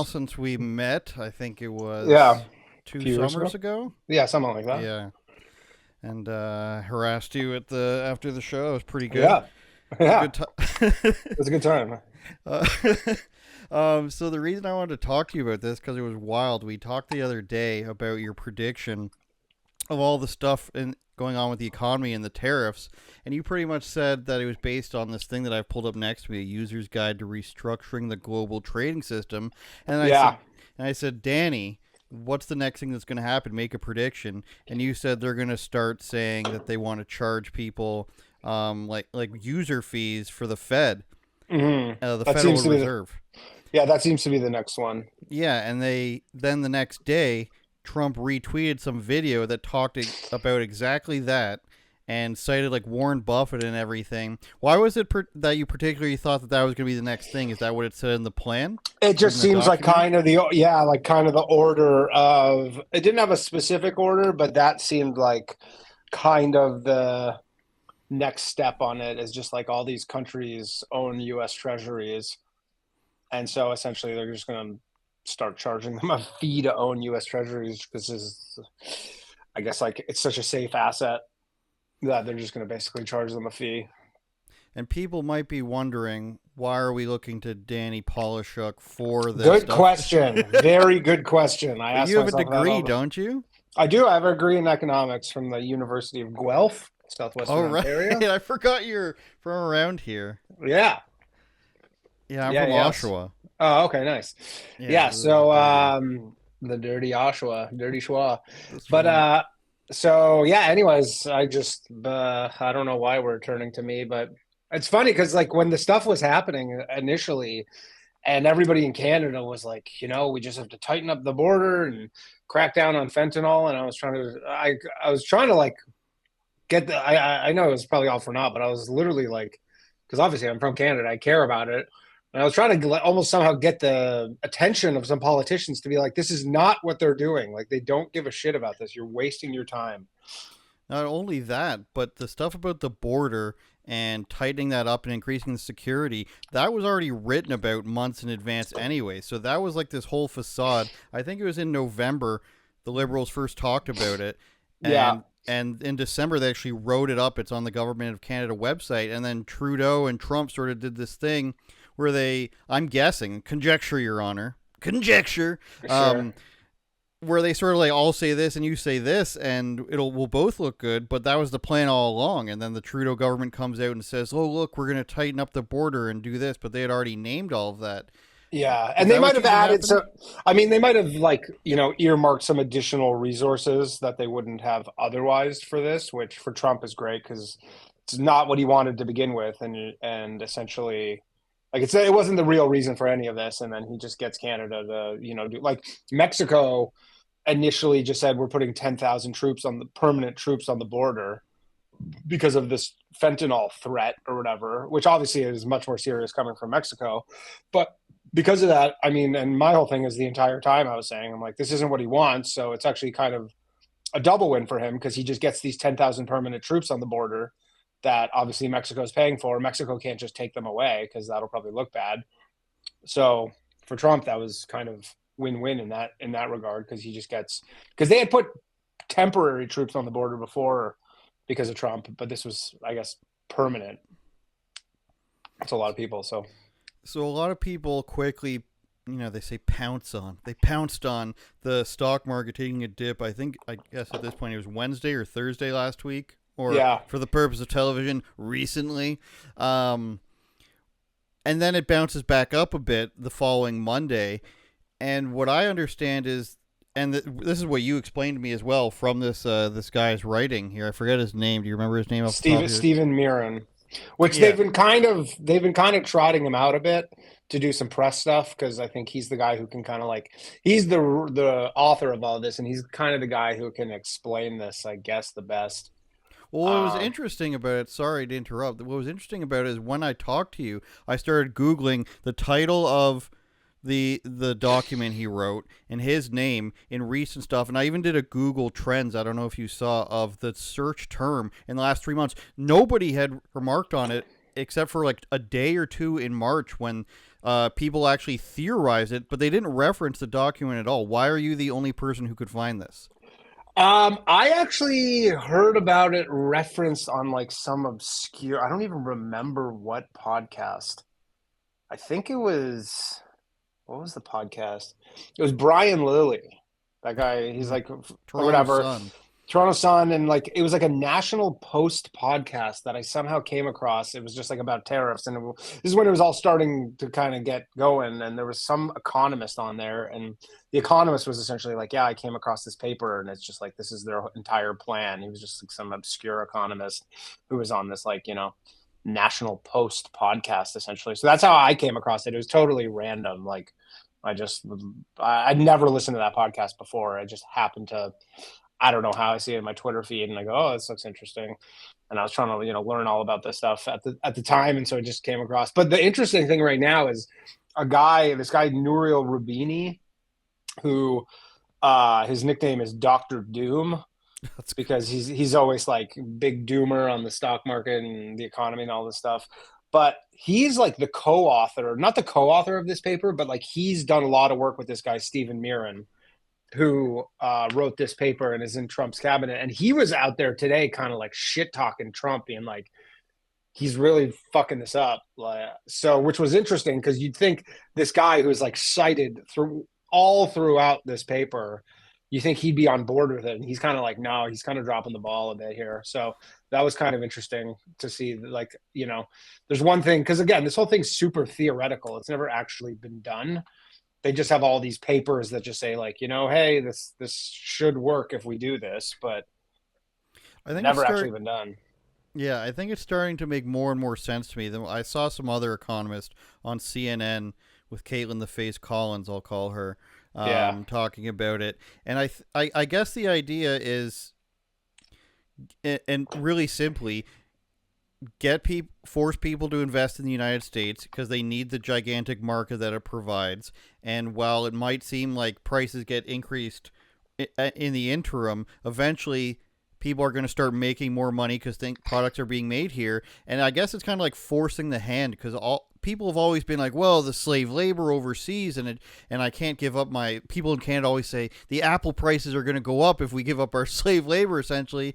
since we met. I think it was Yeah, a two few years summers ago. ago. Yeah, something like that. Yeah, and harassed you at the after the show. It was pretty good. Yeah, It was a yeah. good time. It was a good time. uh, so the reason I wanted to talk to you about this because it was wild. We talked the other day about your prediction of all the stuff going on with the economy and the tariffs, and you pretty much said that it was based on this thing that I've pulled up next to me, a user's guide to restructuring the global trading system. And Yeah. I said, Danny, what's the next thing that's going to happen? Make a prediction. And you said they're going to start saying that they want to charge people like user fees for the Fed, the That Federal seems to be Reserve. that seems to be the next one. Yeah, and then the next day, Trump retweeted some video that talked about exactly that and cited like Warren Buffett and everything. Why was it that you particularly thought that was going to be the next thing? Is that what it said in the plan? It just In the seems like document? kind of the order of it didn't have a specific order, but that seemed like kind of the next step on it is just like all these countries own US treasuries. And so essentially they're just going to start charging them a fee to own US treasuries because this is, I guess, like it's such a safe asset that they're just going to basically charge them a fee. And people might be wondering, why are we looking to Danny Polischuk for this Good stuff? question. Very good question. I asked You have a myself that degree, all the- don't you? I do. I have a degree in economics from the University of Guelph, Southwestern Oh, right. Ontario. I forgot you're from around here. Yeah. Yeah, I'm Yeah, from yeah. Oshawa. Oh, okay, nice. Yeah, Yeah, a little so bit dirty. the dirty Oshawa, dirty Schwa. That's But right. so yeah, anyways, I don't know why we're turning to me, but it's funny because like when the stuff was happening initially and everybody in Canada was like, we just have to tighten up the border and crack down on fentanyl. And I was trying to like I know it was probably all for naught, but I was literally like, because obviously I'm from Canada, I care about it. And I was trying to almost somehow get the attention of some politicians to be like, this is not what they're doing. Like, they don't give a shit about this. You're wasting your time. Not only that, but the stuff about the border and tightening that up and increasing the security, that was already written about months in advance anyway. So that was like this whole facade. I think it was in November the Liberals first talked about it. Yeah. And in December, they actually wrote it up. It's on the Government of Canada website. And then Trudeau and Trump sort of did this thing where I'm guessing, conjecture, Your Honor, conjecture, Sure. where they sort of like, I'll say this and you say this and we'll both look good. But that was the plan all along. And then the Trudeau government comes out and says, oh, look, we're going to tighten up the border and do this. But they had already named all of that. Yeah, Is and they that might what have you think added some. happened? I mean, they might have earmarked some additional resources that they wouldn't have otherwise for this, which for Trump is great because it's not what he wanted to begin with, and essentially, like it wasn't the real reason for any of this, and then he just gets Canada to do like Mexico initially just said we're putting 10,000 permanent troops on the border because of this fentanyl threat or whatever, which obviously is much more serious coming from Mexico, but because of that, I mean, and my whole thing is the entire time I was saying, I'm like, this isn't what he wants. So it's actually kind of a double win for him because he just gets these 10,000 permanent troops on the border that obviously Mexico is paying for. Mexico can't just take them away because that'll probably look bad. So for Trump, that was kind of win-win in that regard because because they had put temporary troops on the border before because of Trump, but this was, I guess, permanent. That's a lot of people. So a lot of people quickly, they say they pounced on the stock market taking a dip. I guess at this point it was Wednesday or Thursday last week, or yeah, for the purpose of television recently. And then it bounces back up a bit the following Monday. And what I understand is, and this is what you explained to me as well from this guy's writing here. I forget his name. Do you remember his name off the top of your... Stephen Mirren, which Yeah. they've been kind of trotting him out a bit to do some press stuff because I think he's the guy who can kind of like he's the author of all this and he's kind of the guy who can explain this, I guess, the best. Well, what was interesting about it, sorry to interrupt, what was interesting about it is when I talked to you, I started Googling the title of the document he wrote and his name in recent stuff, and I even did a Google Trends, I don't know if you saw, of the search term in the last 3 months. Nobody had remarked on it except for like a day or two in March when people actually theorized it, but they didn't reference the document at all. Why are you the only person who could find this? I actually heard about it referenced on like some obscure, I don't even remember what podcast. I think it was, what was the podcast? It was Brian Lilly. That guy, he's like, or Toronto whatever. Sun. Toronto Sun, and like it was like a National Post podcast that I somehow came across. It was just like about tariffs, and this is when it was all starting to kind of get going. And there was some economist on there, and the economist was essentially like, "Yeah, I came across this paper, and it's just like this is their entire plan." He was just like some obscure economist who was on this like National Post podcast essentially. So that's how I came across it. It was totally random. Like I'd never listened to that podcast before. I just happened to. I don't know how I see it in my Twitter feed, and I go, "Oh, this looks interesting." And I was trying to, learn all about this stuff at the time, and so it just came across. But the interesting thing right now is this guy Nouriel Rubini, who his nickname is Doctor Doom, That's because he's always like big doomer on the stock market and the economy and all this stuff. But he's like the co-author, not the co-author of this paper, but like he's done a lot of work with this guy Stephen Miran, who wrote this paper and is in Trump's cabinet. And he was out there today kind of like shit talking Trump, being like, he's really fucking this up. So, which was interesting because you'd think this guy who's like cited throughout this paper, you think he'd be on board with it. And he's kind of like, no, he's kind of dropping the ball a bit here. So that was kind of interesting to see, like, there's one thing, because again, this whole thing's super theoretical. It's never actually been done. They just have all these papers that just say like, hey, this should work if we do this, but I think never actually been done. Yeah, I think it's starting to make more and more sense to me. I saw some other economist on CNN with Caitlin the Face Collins, I'll call her, talking about it. And I guess the idea is, and really simply, force people to invest in the United States because they need the gigantic market that it provides. And while it might seem like prices get increased in the interim, eventually people are going to start making more money because products are being made here. And I guess it's kind of like forcing the hand, because people have always been like, well, the slave labor overseas, and I can't give up my people in Canada always say the Apple prices are going to go up if we give up our slave labor, essentially.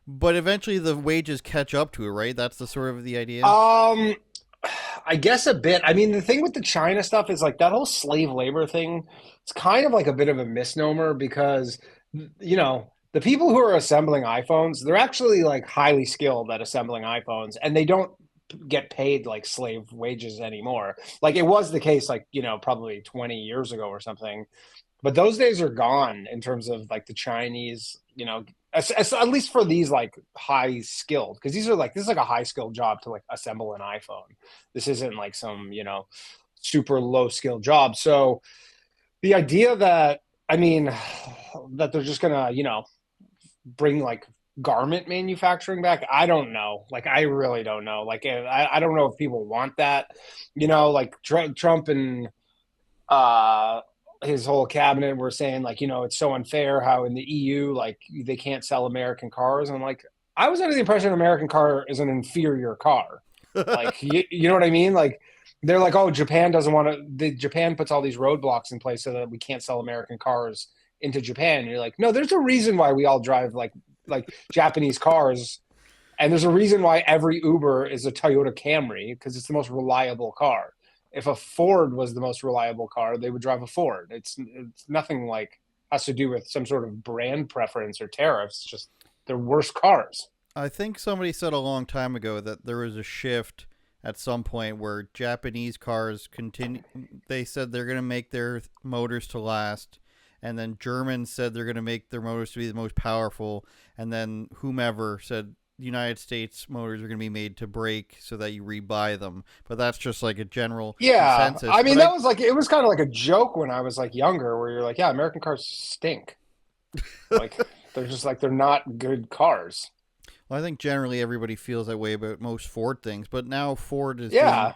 But eventually the wages catch up to it, right? That's the sort of the idea. I guess a bit. I mean, the thing with the China stuff is like that whole slave labor thing. It's kind of like a bit of a misnomer because, the people who are assembling iPhones, they're actually like highly skilled at assembling iPhones, and they don't get paid like slave wages anymore. Like it was the case, like, probably 20 years ago or something. But those days are gone in terms of like the Chinese, at least for these like high skilled, because this is like a high skilled job to like assemble an iPhone. This isn't like some, super low skill job. So the idea that, that they're just gonna, bring like garment manufacturing back, I don't know. Like, I really don't know. Like, I don't know if people want that, like Trump and his whole cabinet were saying like, it's so unfair how in the EU, like they can't sell American cars. And I'm like, I was under the impression an American car is an inferior car. Like, you know what I mean? Like, they're like, oh, Japan doesn't want to, Japan puts all these roadblocks in place so that we can't sell American cars into Japan. And you're like, no, there's a reason why we all drive like Japanese cars. And there's a reason why every Uber is a Toyota Camry, because it's the most reliable car. If a Ford was the most reliable car, they would drive a Ford. It's nothing like has to do with some sort of brand preference or tariffs. It's just they're worse cars. I think somebody said a long time ago that there was a shift at some point where Japanese cars continue. They said they're going to make their motors to last, and then Germans said they're going to make their motors to be the most powerful, and then whomever said United States motors are going to be made to break so that you rebuy them. But that's just like a general consensus. I mean, that was like, it was kind of like a joke when I was like younger, where you're like, yeah, American cars stink. Like, they're just like, they're not good cars. Well, I think generally everybody feels that way about most Ford things, but now Ford is doing,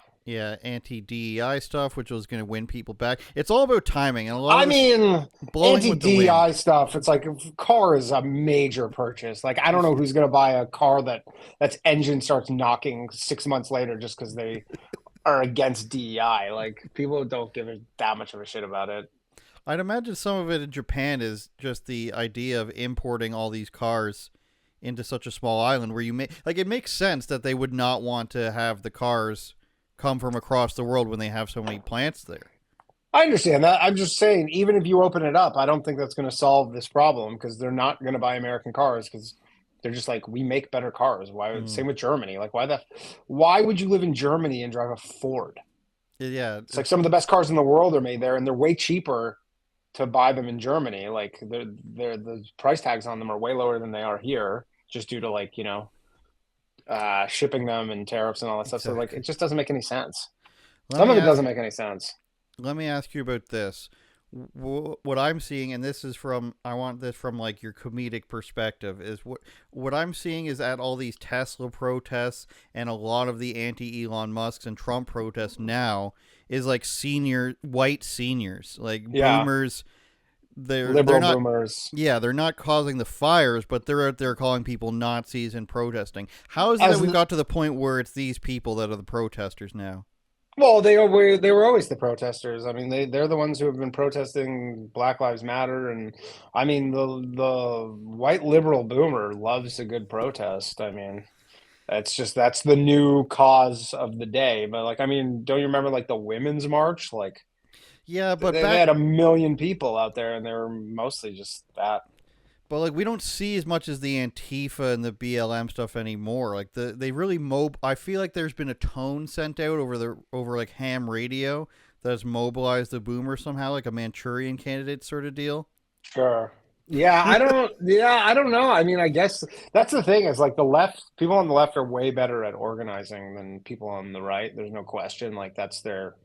anti-DEI stuff, which was going to win people back. It's all about timing, and a lot of anti-DEI stuff. It's like a car is a major purchase. Like, I don't know who's going to buy a car that's engine starts knocking 6 months later just because they are against DEI. Like people don't give that much of a shit about it. I'd imagine some of it in Japan is just the idea of importing all these cars into such a small island where you make like it makes sense that they would not want to have the cars come from across the world when they have so many plants there. I understand that. I'm just saying, even if you open it up, I don't think that's going to solve this problem because they're not going to buy American cars because they're just like, we make better cars. Why? Mm. Same with Germany. Like, why would you live in Germany and drive a Ford? Yeah, It's like some of the best cars in the world are made there, and they're way cheaper to buy them in Germany. Like, the price tags on them are way lower than they are here, just due to like shipping them and tariffs and all that stuff. So like, exactly. it just doesn't make any sense. Let Some me of it ask doesn't make any sense. let me ask you about this. What I'm seeing, and this is from I want this from like your comedic perspective, is what I'm seeing is at all these Tesla protests and a lot of the anti Elon Musk's and Trump protests now is like white seniors, like Yeah, boomers. They're liberal not, boomers. yeah, they're not causing the fires, but they're out there calling people Nazis and protesting. How is it that As we've the, got to the point where it's these people that are the protesters now? well, they were always the protesters. I mean, they're the ones who have been protesting Black Lives Matter, and I mean the white liberal boomer loves a good protest. I mean, that's the new cause of the day. But like, I mean, don't you remember like the Women's March? Like Yeah, but they back had a million people out there, and they were mostly just that. But like we don't see as much as the Antifa and the BLM stuff anymore. Like they really I feel like there's been a tone sent out over like ham radio that has mobilized the boomer somehow, like a Manchurian candidate sort of deal. Sure. Yeah, I don't know. I mean, I guess that's the thing is like the left, people on the left are way better at organizing than people on the right. There's no question. Like that's their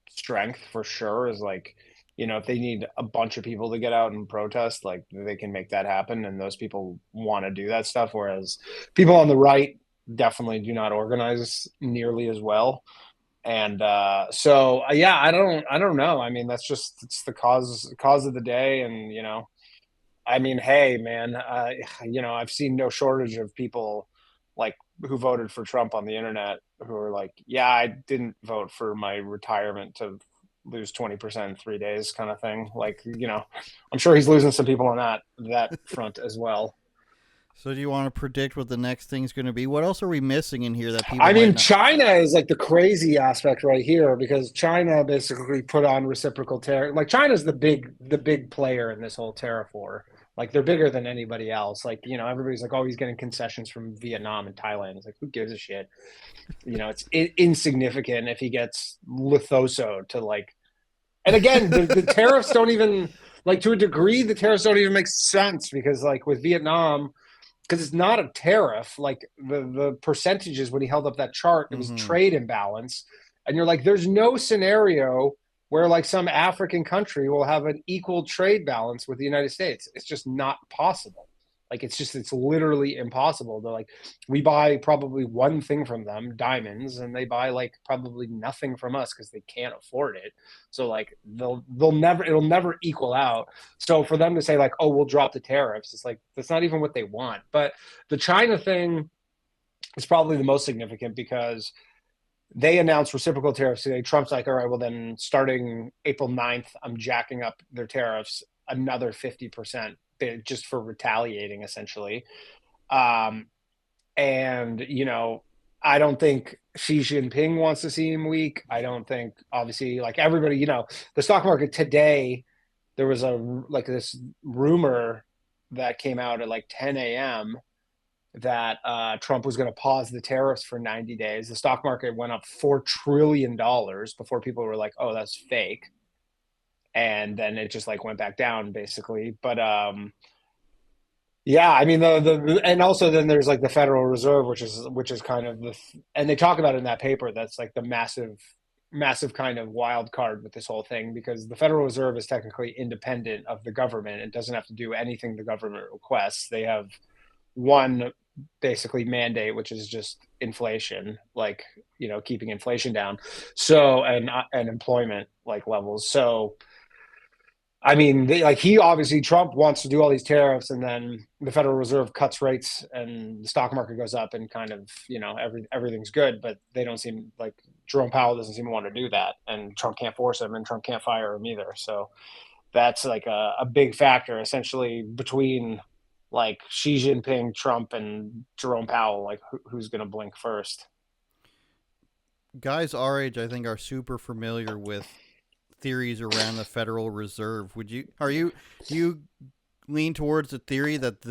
strength for sure is like, if they need a bunch of people to get out and protest, like they can make that happen and those people want to do that stuff. Whereas people on the right definitely do not organize nearly as well. And yeah, I don't know. I mean, it's the cause of the day, and I mean, hey, man, I've seen no shortage of people like who voted for Trump on the internet who are like, yeah, I didn't vote for my retirement to lose 20% in 3 days, kind of thing. Like, I'm sure he's losing some people on that front as well. So do you want to predict what the next thing's going to be? What else are we missing in here that people I might mean, not? China is like the crazy aspect right here because China basically put on reciprocal tariff. Like China's the big player in this whole tariff war. Like they're bigger than anybody else. Like, everybody's like, oh, he's getting concessions from Vietnam and Thailand. It's like, who gives a shit? It's insignificant if he gets Lithoso to like, and again, the tariffs don't even like to a degree, the tariffs don't even make sense because like with Vietnam, because it's not a tariff. Like the percentages when he held up that chart, it was Mm-hmm. trade imbalance, and you're like, there's no scenario where like some African country will have an equal trade balance with the United States. It's just not possible. Like it's literally impossible. They're like, we buy probably one thing from them, diamonds, and they buy like probably nothing from us because they can't afford it. So like it'll never equal out. So for them to say like, oh, we'll drop the tariffs, it's like that's not even what they want. But the China thing is probably the most significant because they announced reciprocal tariffs today. Trump's like, all right, well then starting April 9th, I'm jacking up their tariffs another 50% just for retaliating essentially. Um, and I don't think Xi Jinping wants to see him weak. I don't think obviously like everybody, the stock market today, there was this rumor that came out at like 10 a.m. that Trump was going to pause the tariffs for 90 days. The stock market went up $4 trillion before people were like, oh, that's fake. And then it just like went back down basically. But yeah, I mean and also then there's like the Federal Reserve, which is kind of and they talk about it in that paper. That's like the massive kind of wild card with this whole thing because the Federal Reserve is technically independent of the government. It doesn't have to do anything the government requests. They have one basically mandate, which is just inflation, like keeping inflation down. So and employment like levels. So I mean, he obviously Trump wants to do all these tariffs, and then the Federal Reserve cuts rates, and the stock market goes up, and kind of everything's good. But they don't seem like Jerome Powell doesn't seem to want to do that, and Trump can't force him, and Trump can't fire him either. So that's like a big factor, essentially, between like Xi Jinping, Trump, and Jerome Powell. Like, who's going to blink first? Guys our age, I think, are super familiar with theories around the Federal Reserve. Do you lean towards the theory that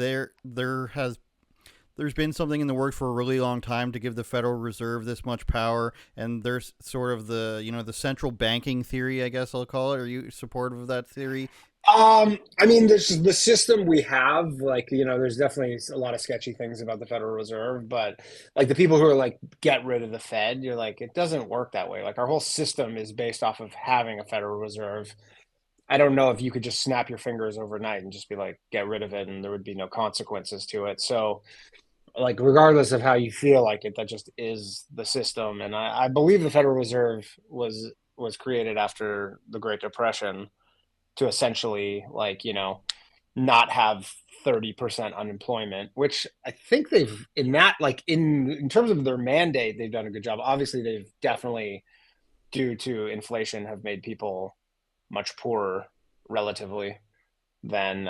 there's been something in the works for a really long time to give the Federal Reserve this much power, and there's sort of the central banking theory, I guess I'll call it. Are you supportive of that theory? I mean, there's the system we have, like, there's definitely a lot of sketchy things about the Federal Reserve, but like the people who are like, get rid of the Fed, you're like, it doesn't work that way. Like, our whole system is based off of having a Federal Reserve. I don't know if you could just snap your fingers overnight and just be like, get rid of it, and there would be no consequences to it. So, like, regardless of how you feel like it, that just is the system. And I believe the Federal Reserve was created after the Great Depression to essentially, like, not have 30% unemployment, which I think they've, in that, like, in terms of their mandate, they've done a good job. Obviously, they've definitely, due to inflation, have made people much poorer relatively than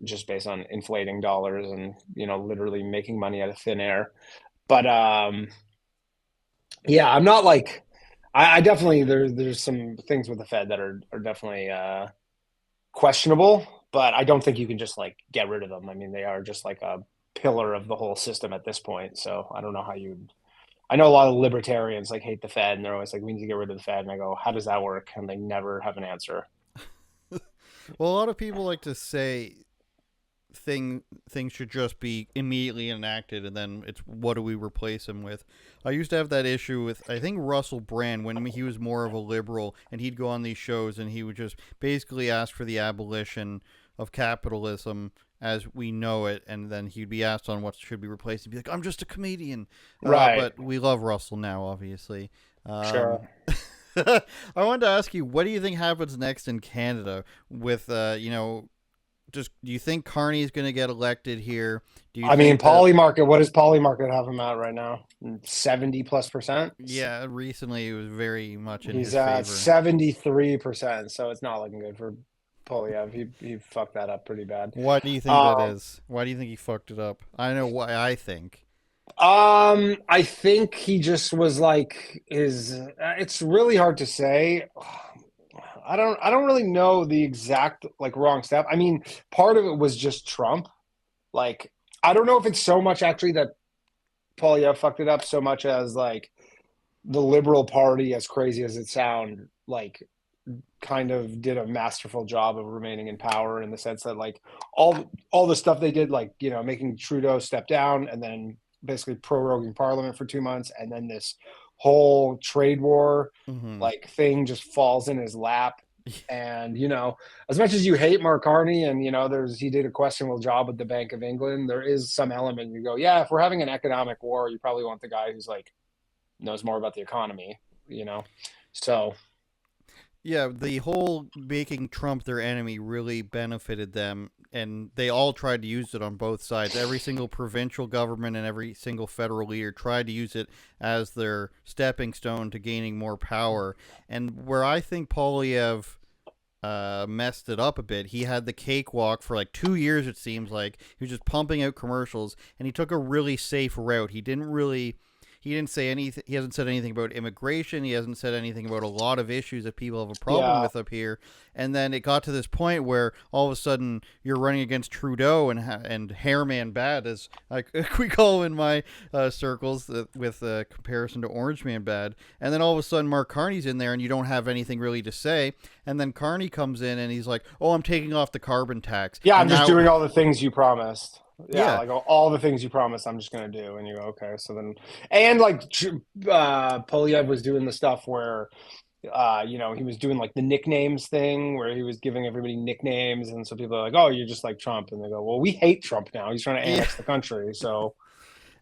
just based on inflating dollars and literally making money out of thin air. But yeah, I'm not like, I definitely, there's some things with the Fed that are definitely questionable, but I don't think you can just like get rid of them. I mean, they are just like a pillar of the whole system at this point. So I don't know how you. I know a lot of libertarians like hate the Fed, and they're always like, "We need to get rid of the Fed." And I go, "How does that work?" And they never have an answer. Well, a lot of people like to say things should just be immediately enacted, and then it's what do we replace them with. I used to have that issue with, I think, Russell Brand, when he was more of a liberal, and he'd go on these shows and he would just basically ask for the abolition of capitalism as we know it, and then he'd be asked on what should be replaced. He'd be like, I'm just a comedian. Right. But we love Russell now, obviously. Sure. I wanted to ask you, what do you think happens next in Canada with, just, do you think Carney is going to get elected here? Do you I mean, think that, Polymarket. What does Polymarket have him at right now? 70+%. yeah, recently it was very much in He's his at favor. 73%, so it's not looking good for Polyev. He fucked that up pretty bad. Why do you think that is? Why do you think he fucked it up? I know why I think. I think he just was like his. It's really hard to say. I don't really know the exact like wrong step. I mean, part of it was just Trump. Like, I don't know if it's so much actually that Polyev fucked it up so much as like the Liberal Party, as crazy as it sound, like kind of did a masterful job of remaining in power in the sense that like all the stuff they did, like making Trudeau step down and then basically proroguing Parliament for 2 months, and then this whole trade war Mm-hmm. like thing just falls in his lap. And as much as you hate Mark Carney, and he did a questionable job with the Bank of England, there is some element you go, yeah, if we're having an economic war, you probably want the guy who's like knows more about the economy, so Yeah, the whole making Trump their enemy really benefited them, and they all tried to use it on both sides. Every single provincial government and every single federal leader tried to use it as their stepping stone to gaining more power. And where I think Polyev messed it up a bit, he had the cakewalk for like 2 years, it seems like. He was just pumping out commercials, and he took a really safe route. He didn't say anything. He hasn't said anything about immigration. He hasn't said anything about a lot of issues that people have a problem yeah. with up here. And then it got to this point where all of a sudden you're running against Trudeau and Hairman Bad, as we call him in my circles, with comparison to Orange Man Bad. And then all of a sudden Mark Carney's in there, and you don't have anything really to say. And then Carney comes in and he's like, "Oh, I'm taking off the carbon tax." Yeah, I'm And just now, doing all the things you promised. Yeah, yeah, like all the things you promised, I'm just gonna do. And you go, okay. So then, and like Polyev was doing the stuff where, he was doing like the nicknames thing, where he was giving everybody nicknames, and so people are like, "Oh, you're just like Trump," and they go, "Well, we hate Trump now. He's trying to yeah. annex the country." So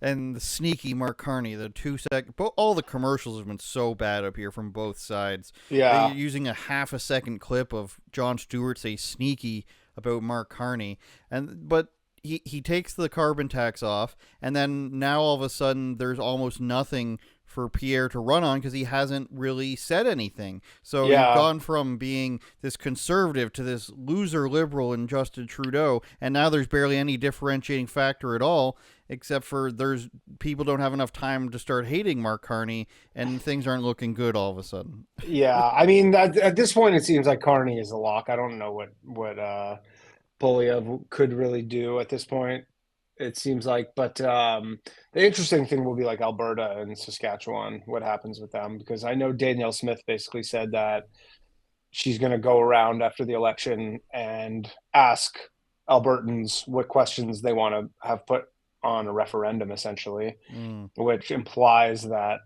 And the sneaky Mark Carney, the 2 second, all the commercials have been so bad up here from both sides. They're yeah, using a half a second clip of Jon Stewart say sneaky about Mark Carney, but he takes the carbon tax off, and then now all of a sudden there's almost nothing for Pierre to run on because he hasn't really said anything. So you've Yeah. gone from being this conservative to this loser liberal in Justin Trudeau, and now there's barely any differentiating factor at all, except for there's people don't have enough time to start hating Mark Carney, and things aren't looking good all of a sudden. Yeah. I mean, at this point, it seems like Carney is a lock. I don't know what Polyev could really do at this point. It seems like, but the interesting thing will be like Alberta and Saskatchewan, what happens with them, because I know Danielle Smith basically said that she's going to go around after the election and ask Albertans what questions they want to have put on a referendum, essentially, Mm. which implies that,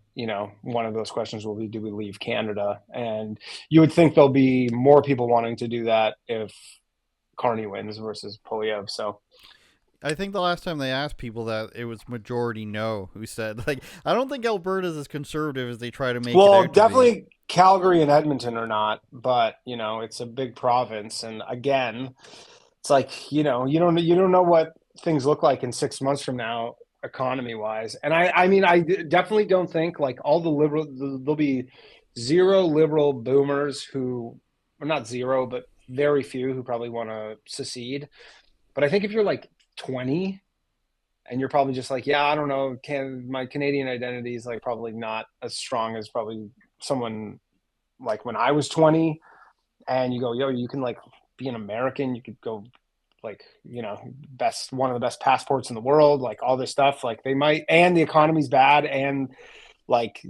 one of those questions will be, do we leave Canada? And you would think there'll be more people wanting to do that if Carney wins versus Polyev. So I think the last time they asked people that, it was majority no who said, like, I don't think Alberta's as conservative as they try to make it well, out to be. definitely Calgary and Edmonton are not, but it's a big province, and again, it's like you don't know what things look like in 6 months from now, economy wise. And I mean, definitely don't think like all the liberal there'll be zero liberal boomers who, or not zero, but very few who probably want to secede. But I think if you're like 20 and you're probably just like, yeah, I don't know, my Canadian identity is like probably not as strong as probably someone like when I was 20, and you go, yo, you can like be an American, you could go like, best, one of the best passports in the world, like all this stuff, like they might, and the economy's bad, and like,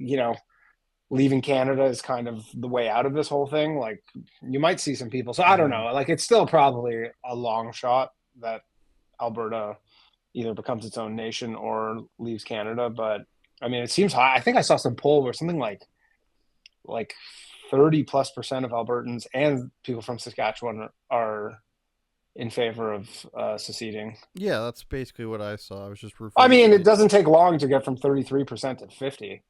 leaving Canada is kind of the way out of this whole thing. Like you might see some people. So I don't Mm. know. Like it's still probably a long shot that Alberta either becomes its own nation or leaves Canada. But I mean, it seems high. I think I saw some poll where something like 30+% of Albertans and people from Saskatchewan are in favor of seceding. Yeah, that's basically what I saw. I was just I referring mean, to it it. doesn't take long to get from 33% to 50.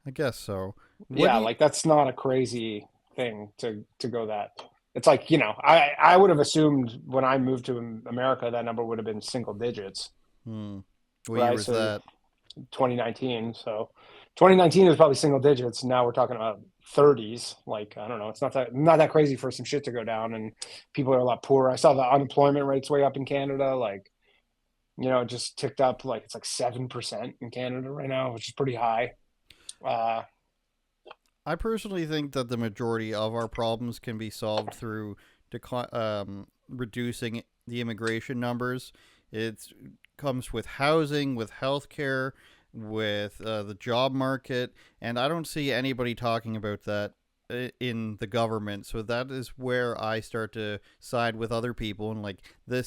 I guess so. What Yeah, do you, like that's not a crazy thing to go that. It's like, I would have assumed when I moved to America that number would have been single digits, hmm, what year right? was So that? 2019. So 2019 is probably single digits. Now we're talking about 30s. Like, I don't know. It's not that crazy for some shit to go down, and people are a lot poorer. I saw the unemployment rates way up in Canada. Like, it just ticked up. Like it's like 7% in Canada right now, which is pretty high. Uh, I personally think that the majority of our problems can be solved through reducing the immigration numbers. It comes with housing, with healthcare, with the job market, and I don't see anybody talking about that in the government. So that is where I start to side with other people, and like there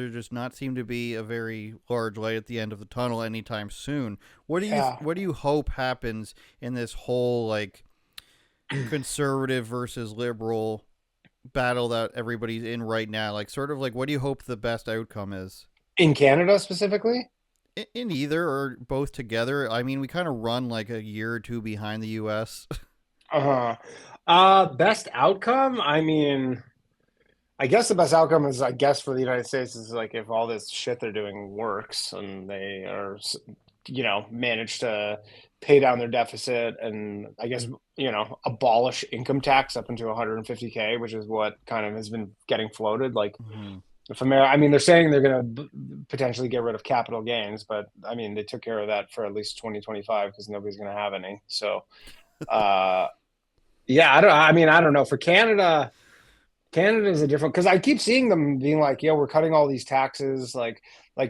does not seem to be a very large light at the end of the tunnel anytime soon. yeah. What do you hope happens in this whole like conservative versus liberal battle that everybody's in right now? Like, sort of like, what do you hope the best outcome is? In Canada specifically? In either or both together. I mean, we kind of run like a year or two behind the U.S. Uh-huh. Best outcome? I mean, I guess the best outcome is, I guess, for the United States is like if all this shit they're doing works and they are, manage to pay down their deficit, and I guess, abolish income tax up into 150K, which is what kind of has been getting floated. Like Mm-hmm. if America, I mean, they're saying they're going to potentially get rid of capital gains, but I mean, they took care of that for at least 2025 because nobody's going to have any. So, uh, yeah, I don't know. For Canada, Canada is a different, because I keep seeing them being like, "Yeah, we're cutting all these taxes." Like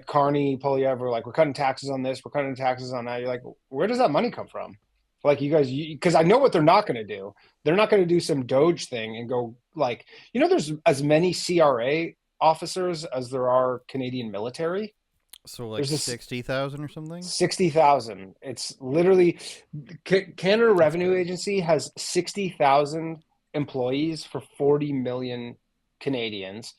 Carney, Polyev, like we're cutting taxes on this, we're cutting taxes on that. You're like, where does that money come from? Like you guys, because I know what they're not going to do. They're not going to do some Doge thing and go like, there's as many CRA officers as there are Canadian military. So like There's this 60,000 or something. 60,000. It's literally Canada That's Revenue big. Agency has 60,000 employees for 40 million Canadians.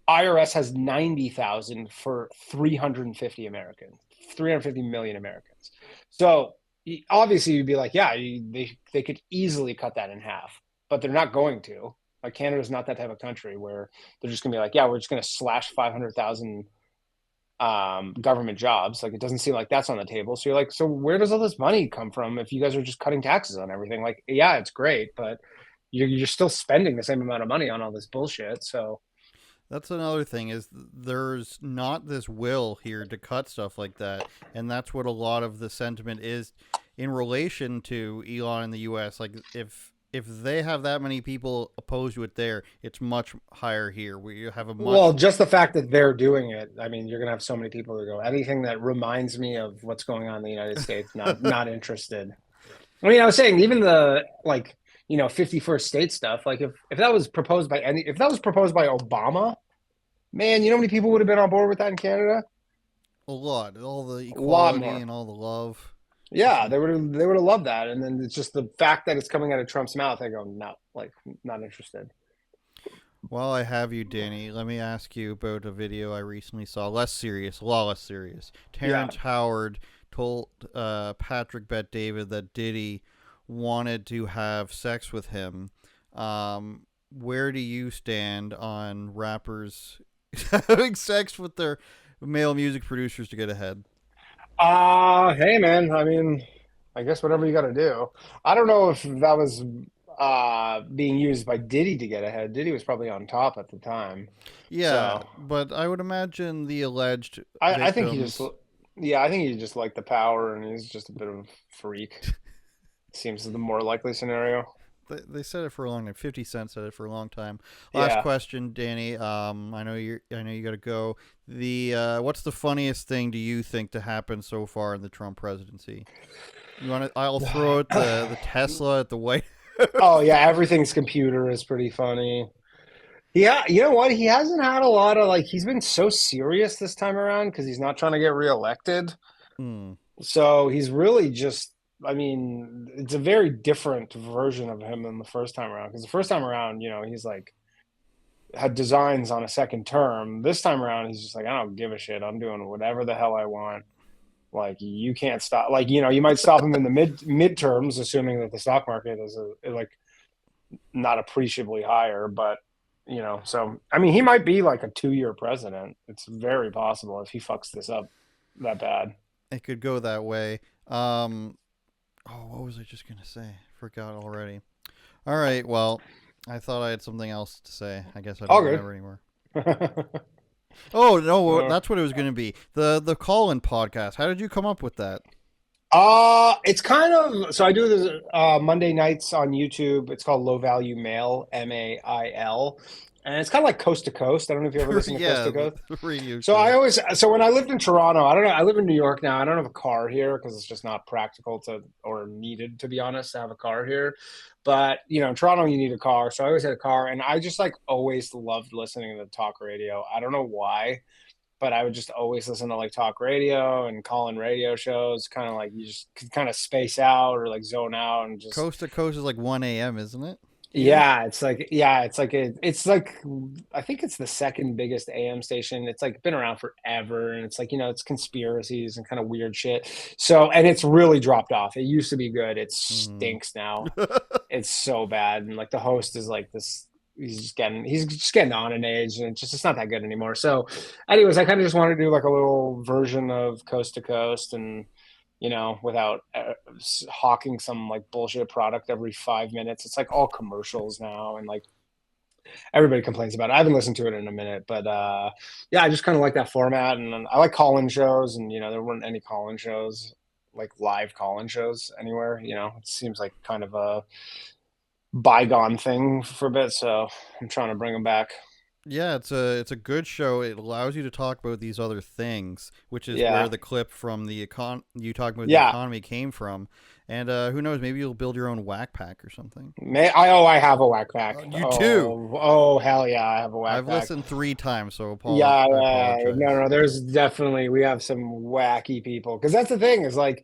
IRS has 90,000 for 350 Americans, 350 million Americans. So obviously you'd be like, yeah, they could easily cut that in half, but they're not going to. Like Canada's not that type of country where they're just gonna be like, yeah, we're just gonna slash 500,000 government jobs. Like, it doesn't seem like that's on the table. So you're like, so where does all this money come from if you guys are just cutting taxes on everything? Like, yeah, it's great, but you're still spending the same amount of money on all this bullshit. So That's another thing is there's not this will here to cut stuff like that, and that's what a lot of the sentiment is in relation to Elon in the U.S. Like if they have that many people opposed to it there, it's much higher here. We have a well, much just the fact that they're doing it, I mean, you're gonna have so many people who go, anything that reminds me of what's going on in the United States, not interested. I mean, I was saying even the like, 51st state stuff, like if that was proposed by if that was proposed by Obama, man, you know how many people would have been on board with that in Canada? a lot, all the A lot equality more. and all the love. Yeah, they would have loved that. And then it's just the fact that it's coming out of Trump's mouth, I go, no, like, not interested. While I have you, Danny, let me ask you about a video I recently saw. Less serious, a lot less serious. Yeah. Terrence Howard told Patrick Bet David that Diddy wanted to have sex with him. Where do you stand on rappers having sex with their male music producers to get ahead? Hey man, I mean, I guess whatever you got to do. I don't know if that was being used by Diddy to get ahead. Diddy was probably on top at the time. Yeah, So, but I would imagine the alleged I think he just victims. yeah, I think he just liked the power and he's just a bit of a freak. Seems the more likely scenario. They said it for a long time. 50 Cent said it for a long time. Last Yeah. question, Danny. I know you got to go. The what's the funniest thing do you think to happen so far in the Trump presidency? You want to? I'll throw out the Tesla at the White. Oh yeah, everything's computer is pretty funny. Yeah, you know what? He hasn't had a lot of like he's been so serious this time around because he's not trying to get reelected. Hmm. So he's really just I mean, it's a very different version of him than the first time around. Because the first time around, he's like had designs on a second term. This time around, he's just like, I don't give a shit. I'm doing whatever the hell I want. Like you can't stop. Like you might stop him in the midterms, assuming that the stock market is like not appreciably higher, but so I mean, he might be like a 2-year president. It's very possible if he fucks this up that bad. It could go that way. Um. Oh, what was I just gonna say? Forgot already. All right. Well, I thought I had something else to say. I guess I don't All good. remember anymore. Oh no, uh, that's what it was going to be. The call-in podcast. How did you come up with that? it's kind of so I do this Monday nights on YouTube. It's called Low Value Mail, MAIL, and it's kind of like Coast to Coast. I don't know if you ever listen to Coast Yeah, to the Coast. radio So I show. always so when I lived in Toronto, I don't know. I live in New York now. I don't have a car here because it's just not practical to or needed to be honest to have a car here. But in Toronto, you need a car, so I always had a car, and I just like always loved listening to talk radio. I don't know why, but I would just always listen to like talk radio and call in radio shows. Kind of like you just could kind of space out or like zone out and just Coast to coast is like 1 a.m., isn't it? Here? it's like I think it's the second biggest AM station. It's like been around forever, and it's like it's conspiracies and kind of weird shit. So and it's really dropped off. It used to be good. It Hmm. stinks now. It's so bad, and like the host is like this. He's just getting on in age, and it's not that good anymore. So, anyways, I kind of just wanted to do like a little version of Coast to Coast, and without hawking some like bullshit product every 5 minutes. It's like all commercials now, and like everybody complains about it. I haven't listened to it in a minute, but yeah, I just kind of like that format, and I like call-in shows, and there weren't any call-in shows like live call-in shows anywhere. It seems like kind of a bygone thing for a bit, so I'm trying to bring them back. Yeah, it's a good show. It allows you to talk about these other things, which is where Yeah, the clip from the you talking about the yeah. economy came from. And who knows? Maybe you'll build your own whack pack or something. I have a whack pack. You too. Oh hell yeah, I have a whack I've pack. listened 3 times, so Yeah, I no, apologize. no. There's definitely we have some wacky people because that's the thing is like,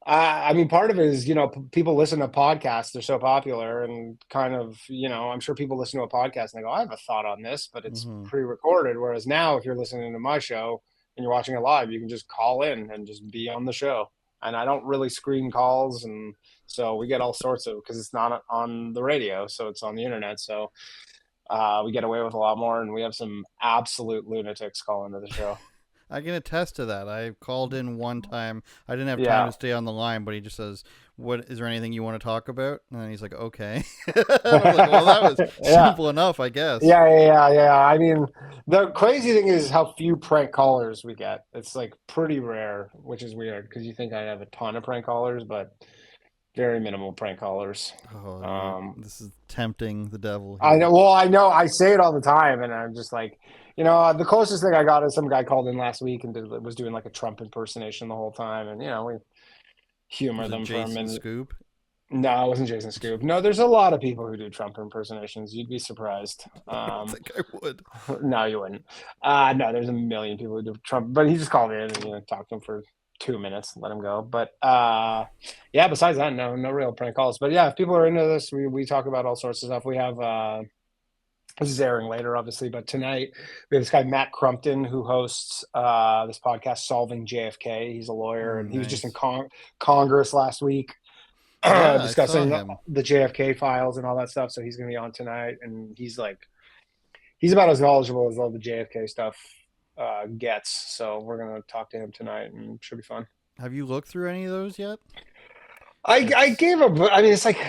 I mean, part of it is people listen to podcasts; they're so popular, and kind of I'm sure people listen to a podcast and they go, "I have a thought on this," but it's Hmm. pre-recorded. Whereas now, if you're listening to my show and you're watching it live, you can just call in and just be on the show. And I don't really screen calls, and so we get all sorts of because it's not on the radio, so it's on the internet. So we get away with a lot more, and we have some absolute lunatics call into the show. I can attest to that. I called in one time. I didn't have time Yeah. to stay on the line, but he just says, "What is there anything you want to talk about?" And then he's like, "Okay." I was like, "Well, that was Yeah. simple enough, I guess." Yeah. I mean, the crazy thing is how few prank callers we get. It's like pretty rare, which is weird because you think I have a ton of prank callers, but very minimal prank callers. Oh, Um, this is tempting the devil I here. know. Well, I know. I say it all the time, and I'm just like, the closest thing I got is some guy called in last week and was doing like a Trump impersonation the whole time, and we humor Was it them for a Jason minute. Scoop? No, it wasn't Jason Scoop. No, there's a lot of people who do Trump impersonations. You'd be surprised. I don't think I would. No, you wouldn't. No, there's a million people who do Trump, but he just called in and talked to him for 2 minutes, let him go. But yeah, besides that, no real prank calls. But yeah, if people are into this, we talk about all sorts of stuff. We have this is airing later, obviously, but tonight we have this guy Matt Crumpton who hosts this podcast, Solving JFK. He's a lawyer, and he was just in Nice. Congress last week Yeah, I saw discussing him. the JFK files and all that stuff. So he's going to be on tonight, and he's about as knowledgeable as all the JFK stuff gets. So we're going to talk to him tonight, and it should be fun. Have you looked through any of those yet? I It's gave a. I mean, it's like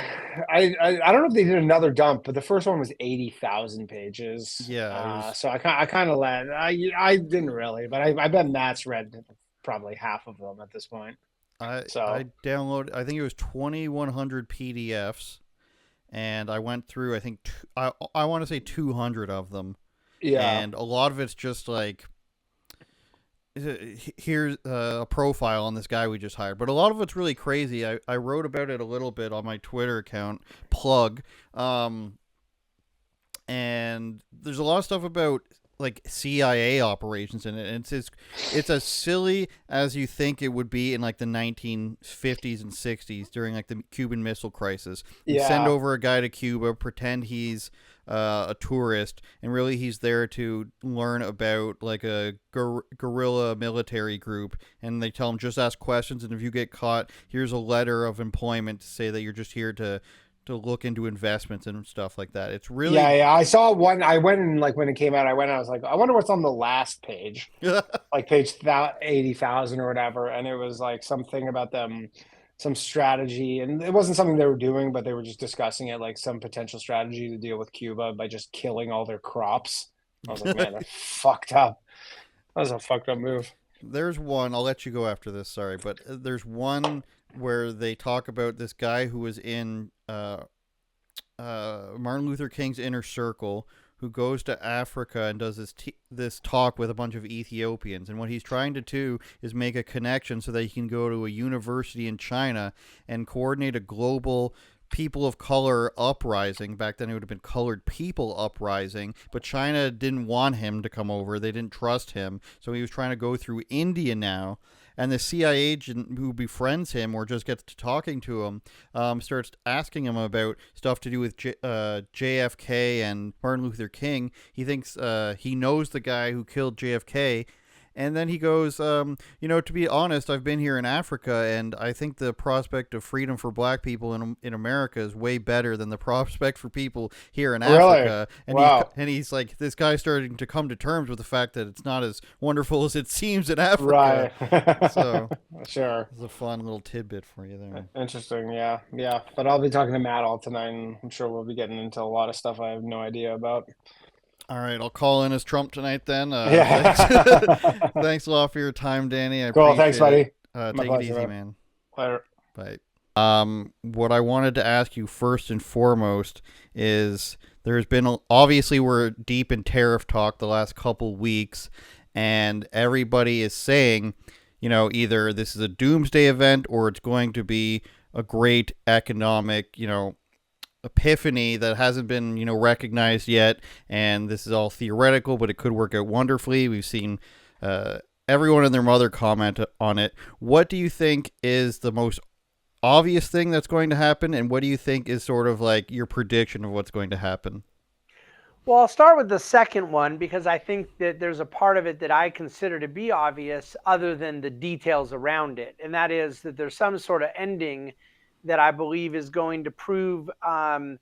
I don't know if they did another dump, but the first one was 80,000 pages. yeah, it was. So I kind of let. I didn't really, but I bet Matt's read probably half of them at this point. I So downloaded. I think it was 2,100 PDFs, and I went through. I think I want to say 200 of them, yeah, and a lot of it's just like here's a profile on this guy we just hired, but a lot of it's really crazy. I wrote about it a little bit on my Twitter account, plug, and there's a lot of stuff about like CIA operations in it, and it's as silly as you think it would be in like the 1950s and 60s during like the Cuban Missile Crisis. You send yeah. over a guy to Cuba, pretend he's a tourist, and really he's there to learn about like a guerrilla military group, and they tell him just ask questions, and if you get caught, here's a letter of employment to say that you're just here to look into investments and stuff like that. It's really Yeah. I saw one. I went and like when it came out, I was like, I wonder what's on the last page, like page 80,000 or whatever. And it was like something about them, some strategy. And it wasn't something they were doing, but they were just discussing it, like some potential strategy to deal with Cuba by just killing all their crops. I was like, man, that's fucked up. That was a fucked up move. There's one. I'll let you go after this. Sorry, but there's one where they talk about this guy who was in Martin Luther King's inner circle, who goes to Africa and does this talk with a bunch of Ethiopians. And what he's trying to do is make a connection so that he can go to a university in China and coordinate a global people of color uprising. Back then it would have been colored people uprising, but China didn't want him to come over. They didn't trust him. So he was trying to go through India now. And the CIA agent who befriends him or just gets to talking to him starts asking him about stuff to do with JFK and Martin Luther King. He thinks he knows the guy who killed JFK. And then he goes, to be honest, I've been here in Africa, and I think the prospect of freedom for black people in America is way better than the prospect for people here in Really? Africa. And Wow. he's like, this guy's starting to come to terms with the fact that it's not as wonderful as it seems in Africa. Right. So Sure. it's a fun little tidbit for you there. Interesting. Yeah. Yeah. But I'll be talking to Matt all tonight, and I'm sure we'll be getting into a lot of stuff I have no idea about. All right, I'll call in as Trump tonight then. Thanks, Yeah. thanks a lot for your time, Danny. I Cool. Thanks, appreciate it. buddy. My Take it pleasure, easy, man. man. Later. Bye. What I wanted to ask you first and foremost is there's been obviously we're deep in tariff talk the last couple weeks, and everybody is saying, either this is a doomsday event or it's going to be a great economic, epiphany that hasn't been, recognized yet, and this is all theoretical, but it could work out wonderfully. We've seen everyone and their mother comment on it. What do you think is the most obvious thing that's going to happen, and what do you think is sort of like your prediction of what's going to happen? Well, I'll start with the second one because I think that there's a part of it that I consider to be obvious other than the details around it, and that is that there's some sort of ending that I believe is going to prove to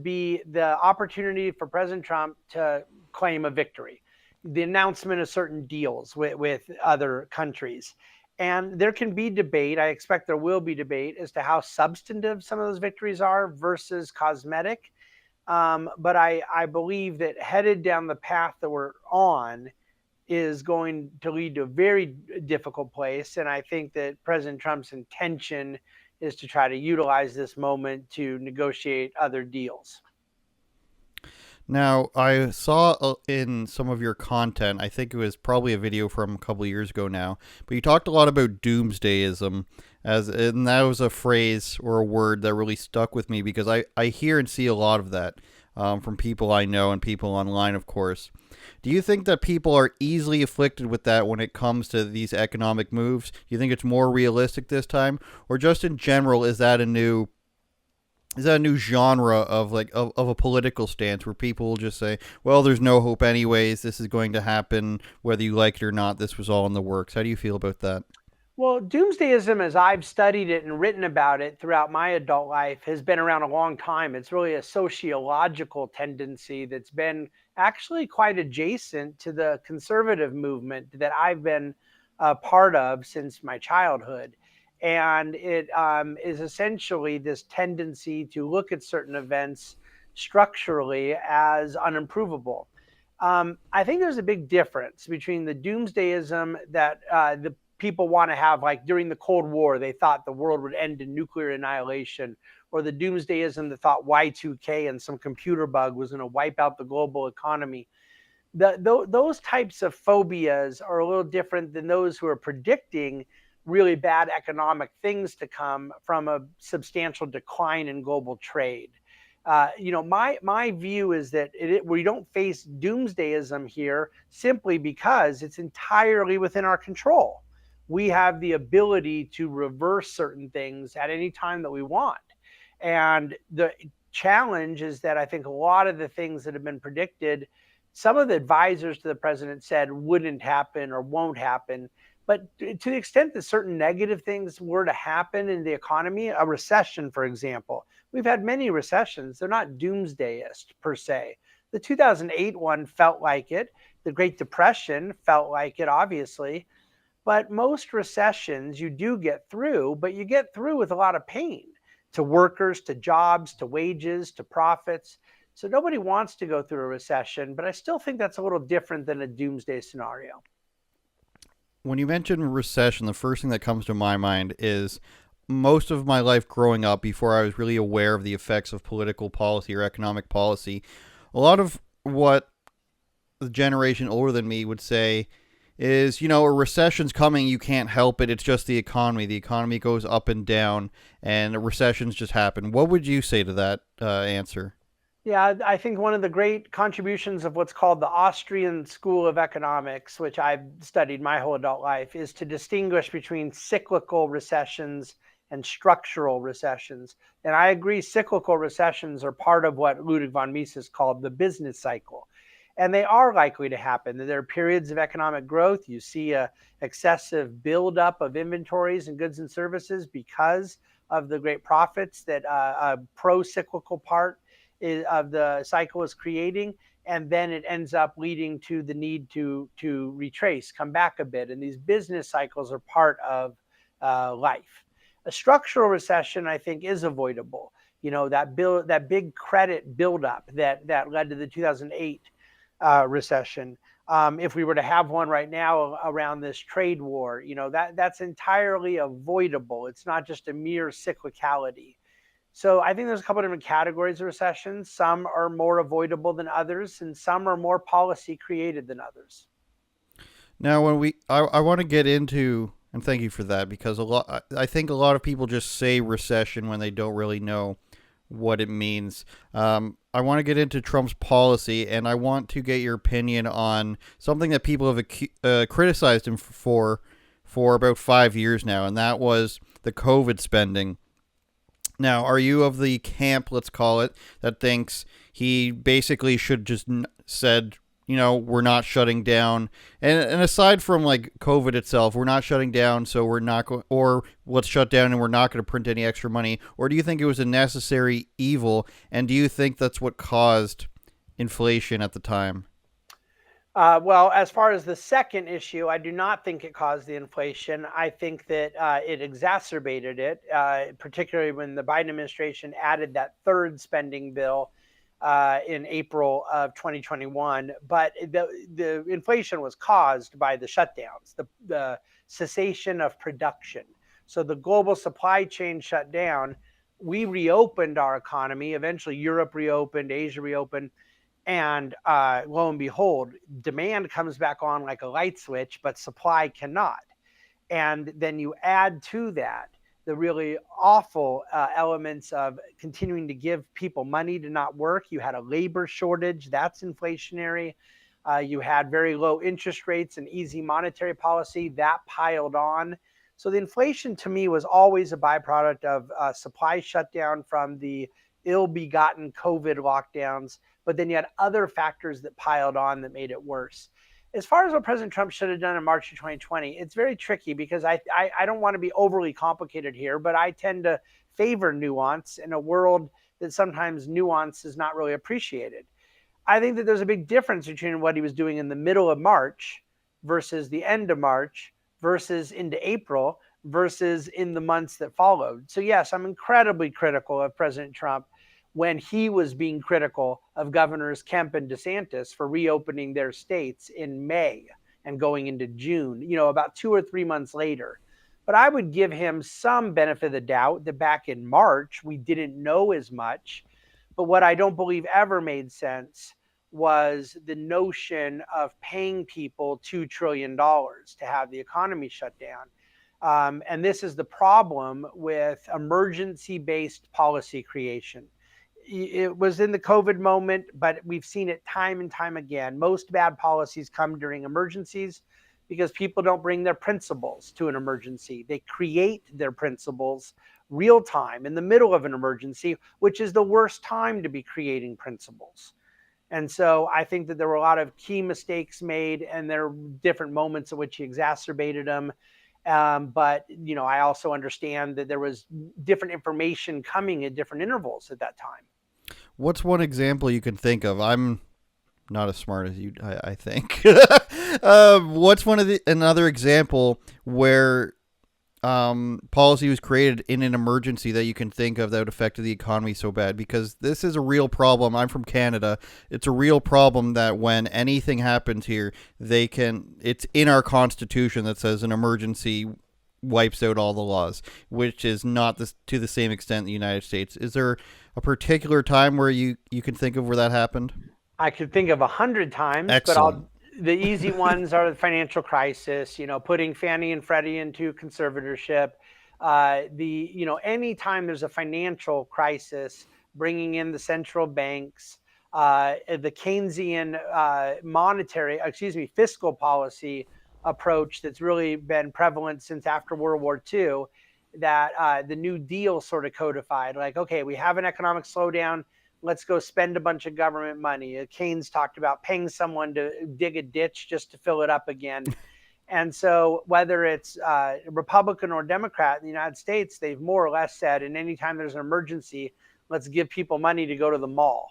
be the opportunity for President Trump to claim a victory. the announcement of certain deals with other countries. And there can be debate. I expect there will be debate as to how substantive some of those victories are versus cosmetic. But I believe that headed down the path that we're on is going to lead to a very difficult place. And I think that President Trump's intention is to try to utilize this moment to negotiate other deals. Now, I saw in some of your content, I think it was probably a video from a couple of years ago now, but you talked a lot about doomsdayism, and that was a phrase or a word that really stuck with me because I hear and see a lot of that from people I know and people online, of course. Do you think that people are easily afflicted with that when it comes to these economic moves? Do you think it's more realistic this time, or just in general, is that a new genre of of a political stance where people will just say, well, there's no hope anyways, this is going to happen whether you like it or not, this was all in the works? How do you feel about that? Well, doomsdayism, as I've studied it and written about it throughout my adult life, has been around a long time. It's really a sociological tendency that's been actually quite adjacent to the conservative movement that I've been a part of since my childhood. And it is essentially this tendency to look at certain events structurally as unimprovable. I think there's a big difference between the doomsdayism that the people want to have, like during the Cold War, they thought the world would end in nuclear annihilation, or the doomsdayism that thought Y2K and some computer bug was going to wipe out the global economy. Those types of phobias are a little different than those who are predicting really bad economic things to come from a substantial decline in global trade. My view is that we don't face doomsdayism here simply because it's entirely within our control. We have the ability to reverse certain things at any time that we want. And the challenge is that I think a lot of the things that have been predicted, some of the advisors to the president said wouldn't happen or won't happen. But to the extent that certain negative things were to happen in the economy, a recession, for example, we've had many recessions. They're not doomsdayist per se. The 2008 one felt like it. The Great Depression felt like it, obviously. But most recessions you do get through, but you get through with a lot of pain to workers, to jobs, to wages, to profits. So nobody wants to go through a recession, but I still think that's a little different than a doomsday scenario. When you mention recession, the first thing that comes to my mind is most of my life growing up, before I was really aware of the effects of political policy or economic policy, a lot of what the generation older than me would say is, a recession's coming, you can't help it, it's just the economy. The economy goes up and down, and recessions just happen. What would you say to that answer? Yeah, I think one of the great contributions of what's called the Austrian School of Economics, which I've studied my whole adult life, is to distinguish between cyclical recessions and structural recessions. And I agree, cyclical recessions are part of what Ludwig von Mises called the business cycle. And they are likely to happen. There are periods of economic growth. You see a excessive buildup of inventories and goods and services because of the great profits that a pro-cyclical part of the cycle is creating, and then it ends up leading to the need to retrace, come back a bit. And these business cycles are part of life. A structural recession, I think, is avoidable. That big credit buildup that led to the 2008 recession. If we were to have one right now around this trade war, that's entirely avoidable. It's not just a mere cyclicality. So I think there's a couple of different categories of recessions. Some are more avoidable than others, and some are more policy created than others. Now, I want to get into, and thank you for that, because I think a lot of people just say recession when they don't really know what it means. I want to get into Trump's policy, and I want to get your opinion on something that people have criticized him for about 5 years now, and that was the COVID spending. Now, are you of the camp, let's call it, that thinks he basically should just said, we're not shutting down, and aside from like COVID itself, we're not shutting down, so we're not or let's shut down and we're not going to print any extra money? Or do you think it was a necessary evil, and do you think that's what caused inflation at the time? Well, as far as the second issue, I do not think it caused the inflation. I think that it exacerbated it, particularly when the Biden administration added that third spending bill in April of 2021. But the inflation was caused by the shutdowns, the cessation of production. So the global supply chain shut down. We reopened our economy. Eventually, Europe reopened, Asia reopened. And lo and behold, demand comes back on like a light switch, but supply cannot. And then you add to that the really awful elements of continuing to give people money to not work. You had a labor shortage, that's inflationary. You had very low interest rates and easy monetary policy, that piled on. So the inflation to me was always a byproduct of supply shutdown from the ill-begotten COVID lockdowns, but then you had other factors that piled on that made it worse. As far as what President Trump should have done in March of 2020, it's very tricky because I don't want to be overly complicated here, but I tend to favor nuance in a world that sometimes nuance is not really appreciated. I think that there's a big difference between what he was doing in the middle of March versus the end of March versus into April versus in the months that followed. So yes, I'm incredibly critical of President Trump when he was being critical of Governors Kemp and DeSantis for reopening their states in May and going into June, about 2 or 3 months later. But I would give him some benefit of the doubt that back in March, we didn't know as much. But what I don't believe ever made sense was the notion of paying people $2 trillion to have the economy shut down. And this is the problem with emergency-based policy creation. It was in the COVID moment, but we've seen it time and time again. Most bad policies come during emergencies because people don't bring their principles to an emergency. They create their principles real time in the middle of an emergency, which is the worst time to be creating principles. And so I think that there were a lot of key mistakes made, and there are different moments at which he exacerbated them. But I also understand that there was different information coming at different intervals at that time. What's one example you can think of? I'm not as smart as you, I think. What's another example where policy was created in an emergency that you can think of that affected the economy so bad? Because this is a real problem. I'm from Canada. It's a real problem that when anything happens here, it's in our constitution that says an emergency wipes out all the laws, which is not to the same extent in the United States. Is there a particular time where you can think of where that happened? I could think of 100 times. Excellent. But the easy ones are the financial crisis, putting Fannie and Freddie into conservatorship. Anytime there's a financial crisis, bringing in the central banks, the Keynesian fiscal policy approach that's really been prevalent since after World War II, that the New Deal sort of codified. Like, okay, we have an economic slowdown. Let's go spend a bunch of government money. Keynes talked about paying someone to dig a ditch just to fill it up again. And so whether it's Republican or Democrat in the United States, they've more or less said, and anytime there's an emergency, let's give people money to go to the mall.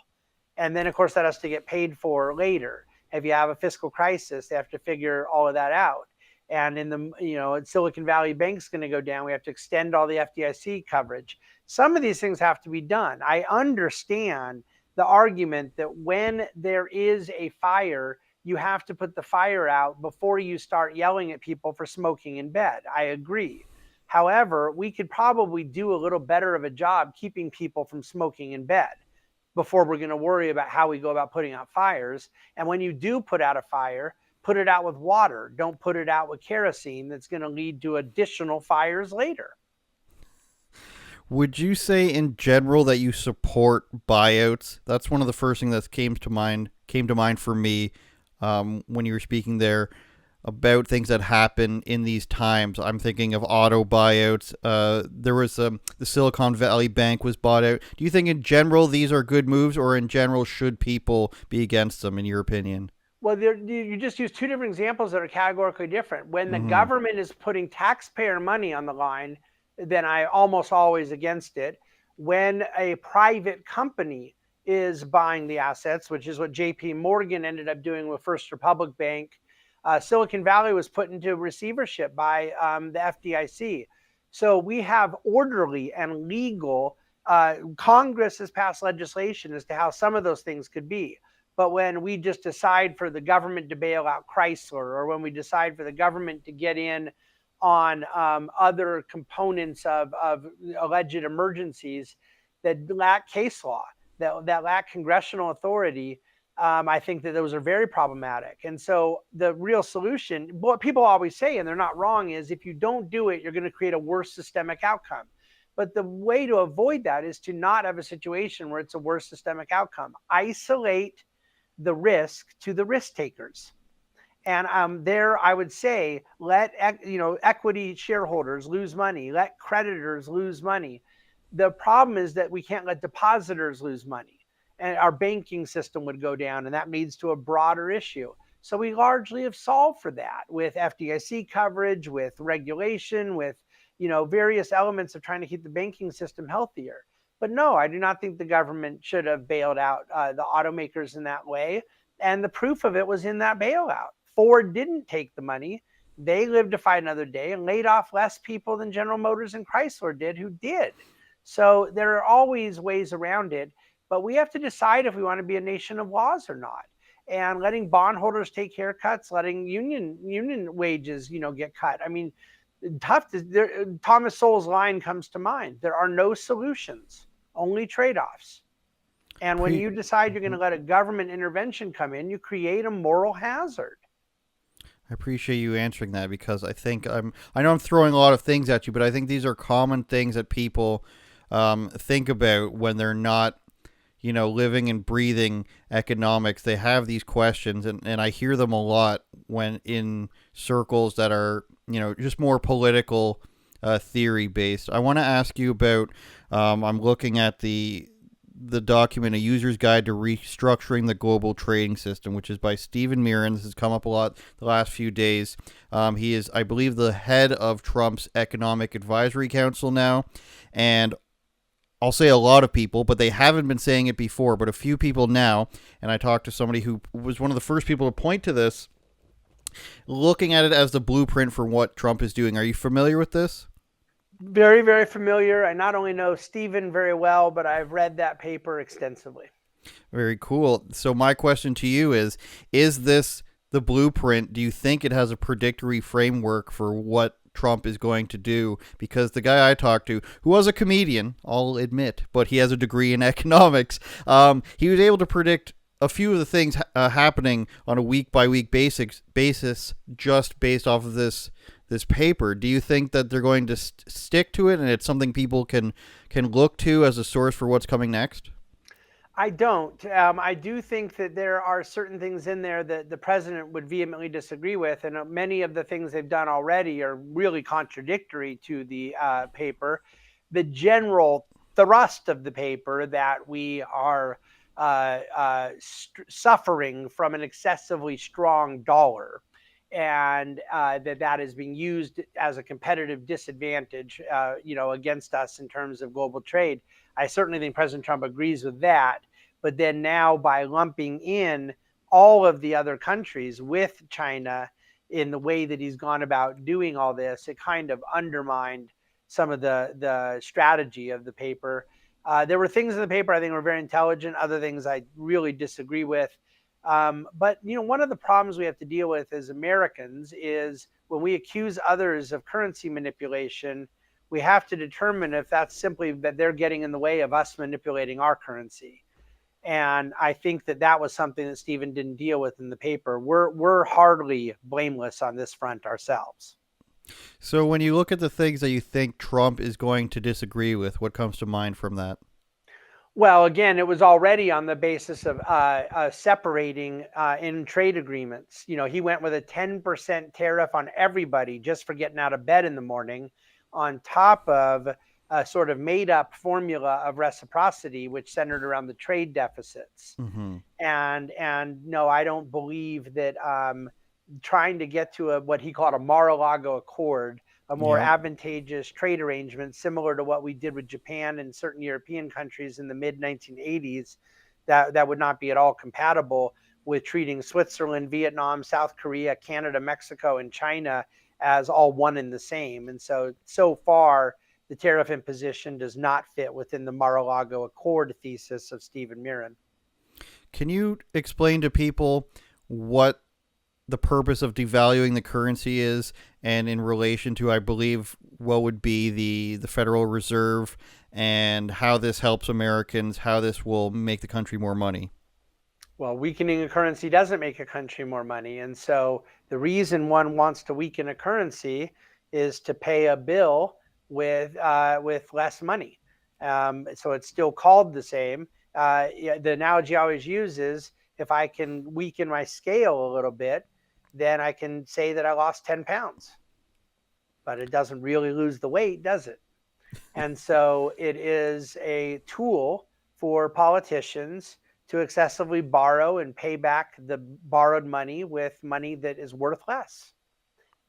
And then, of course, that has to get paid for later. If you have a fiscal crisis, they have to figure all of that out. And in the, Silicon Valley Bank's going to go down. We have to extend all the FDIC coverage. Some of these things have to be done. I understand the argument that when there is a fire, you have to put the fire out before you start yelling at people for smoking in bed. I agree. However, we could probably do a little better of a job keeping people from smoking in bed before we're going to worry about how we go about putting out fires. And when you do put out a fire, put it out with water. Don't put it out with kerosene. That's going to lead to additional fires later. Would you say in general that you support buyouts? That's one of the first things that came to mind for me when you were speaking there about things that happen in these times. I'm thinking of auto buyouts. There was the Silicon Valley Bank was bought out. Do you think in general these are good moves, or in general should people be against them, in your opinion? Well, you just use two different examples that are categorically different. When the government is putting taxpayer money on the line, then I almost always against it. When a private company is buying the assets, which is what J.P. Morgan ended up doing with First Republic Bank. Silicon Valley was put into receivership by the FDIC. So we have orderly and legal. Congress has passed legislation as to how some of those things could be. But when we just decide for the government to bail out Chrysler, or when we decide for the government to get in on other components of alleged emergencies that lack case law, that lack congressional authority, I think that those are very problematic. And so the real solution, what people always say, and they're not wrong, is if you don't do it, you're going to create a worse systemic outcome. But the way to avoid that is to not have a situation where it's a worse systemic outcome. Isolate the risk to the risk takers. And there, I would say, let equity shareholders lose money, let creditors lose money. The problem is that we can't let depositors lose money, and our banking system would go down, and that leads to a broader issue. So we largely have solved for that with FDIC coverage, with regulation, with various elements of trying to keep the banking system healthier. But no, I do not think the government should have bailed out the automakers in that way. And the proof of it was in that bailout. Ford didn't take the money. They lived to fight another day and laid off less people than General Motors and Chrysler did, who did. So there are always ways around it, but we have to decide if we want to be a nation of laws or not. And letting bondholders take haircuts, letting union wages, get cut. I mean, Thomas Sowell's line comes to mind. There are no solutions, only trade-offs. And when you decide you're going to let a government intervention come in, you create a moral hazard. I appreciate you answering that, because I know I'm throwing a lot of things at you, but I think these are common things that people think about when they're not, living and breathing economics. They have these questions, and I hear them a lot when in circles that are, just more political theory based. I want to ask you about, I'm looking at the document, A User's Guide to Restructuring the Global Trading System, which is by Stephen Miran. This has come up a lot the last few days. He is, I believe, the head of Trump's Economic Advisory Council now. And I'll say a lot of people, but they haven't been saying it before, but a few people now. And I talked to somebody who was one of the first people to point to this, looking at it as the blueprint for what Trump is doing. Are you familiar with this? Very, very familiar. I not only know Stephen very well, but I've read that paper extensively. Very cool. So my question to you is this the blueprint? Do you think it has a predictory framework for what Trump is going to do? Because the guy I talked to, who was a comedian, I'll admit, but he has a degree in economics, he was able to predict a few of the things happening on a week-by-week basis just based off of this paper. Do you think that they're going to stick to it, and it's something people can look to as a source for what's coming next? I don't. I do think that there are certain things in there that the president would vehemently disagree with, and many of the things they've done already are really contradictory to the paper. The general thrust of the paper, that we are suffering from an excessively strong dollar, and that is being used as a competitive disadvantage, against us in terms of global trade. I certainly think President Trump agrees with that. But then now, by lumping in all of the other countries with China in the way that he's gone about doing all this, it kind of undermined some of the strategy of the paper. There were things in the paper I think were very intelligent. Other things I really disagree with. But one of the problems we have to deal with as Americans is when we accuse others of currency manipulation, we have to determine if that's simply that they're getting in the way of us manipulating our currency. And I think that was something that Stephen didn't deal with in the paper. We're hardly blameless on this front ourselves. So when you look at the things that you think Trump is going to disagree with, what comes to mind from that? Well, again, it was already on the basis of separating in trade agreements. He went with a 10% tariff on everybody just for getting out of bed in the morning, on top of a sort of made-up formula of reciprocity, which centered around the trade deficits. Mm-hmm. And no, I don't believe that trying to get to what he called a Mar-a-Lago Accord, a more advantageous trade arrangement, similar to what we did with Japan and certain European countries in the mid-1980s, that would not be at all compatible with treating Switzerland, Vietnam, South Korea, Canada, Mexico, and China as all one and the same. And so far, the tariff imposition does not fit within the Mar-a-Lago Accord thesis of Stephen Mirren. Can you explain to people what the purpose of devaluing the currency is, and in relation to, I believe, what would be the Federal Reserve, and how this helps Americans, how this will make the country more money? Well, weakening a currency doesn't make a country more money. And so the reason one wants to weaken a currency is to pay a bill with less money. So it's still called the same. The analogy I always use is, if I can weaken my scale a little bit, then I can say that I lost 10 pounds. But it doesn't really lose the weight, does it? And so it is a tool for politicians to excessively borrow and pay back the borrowed money with money that is worth less.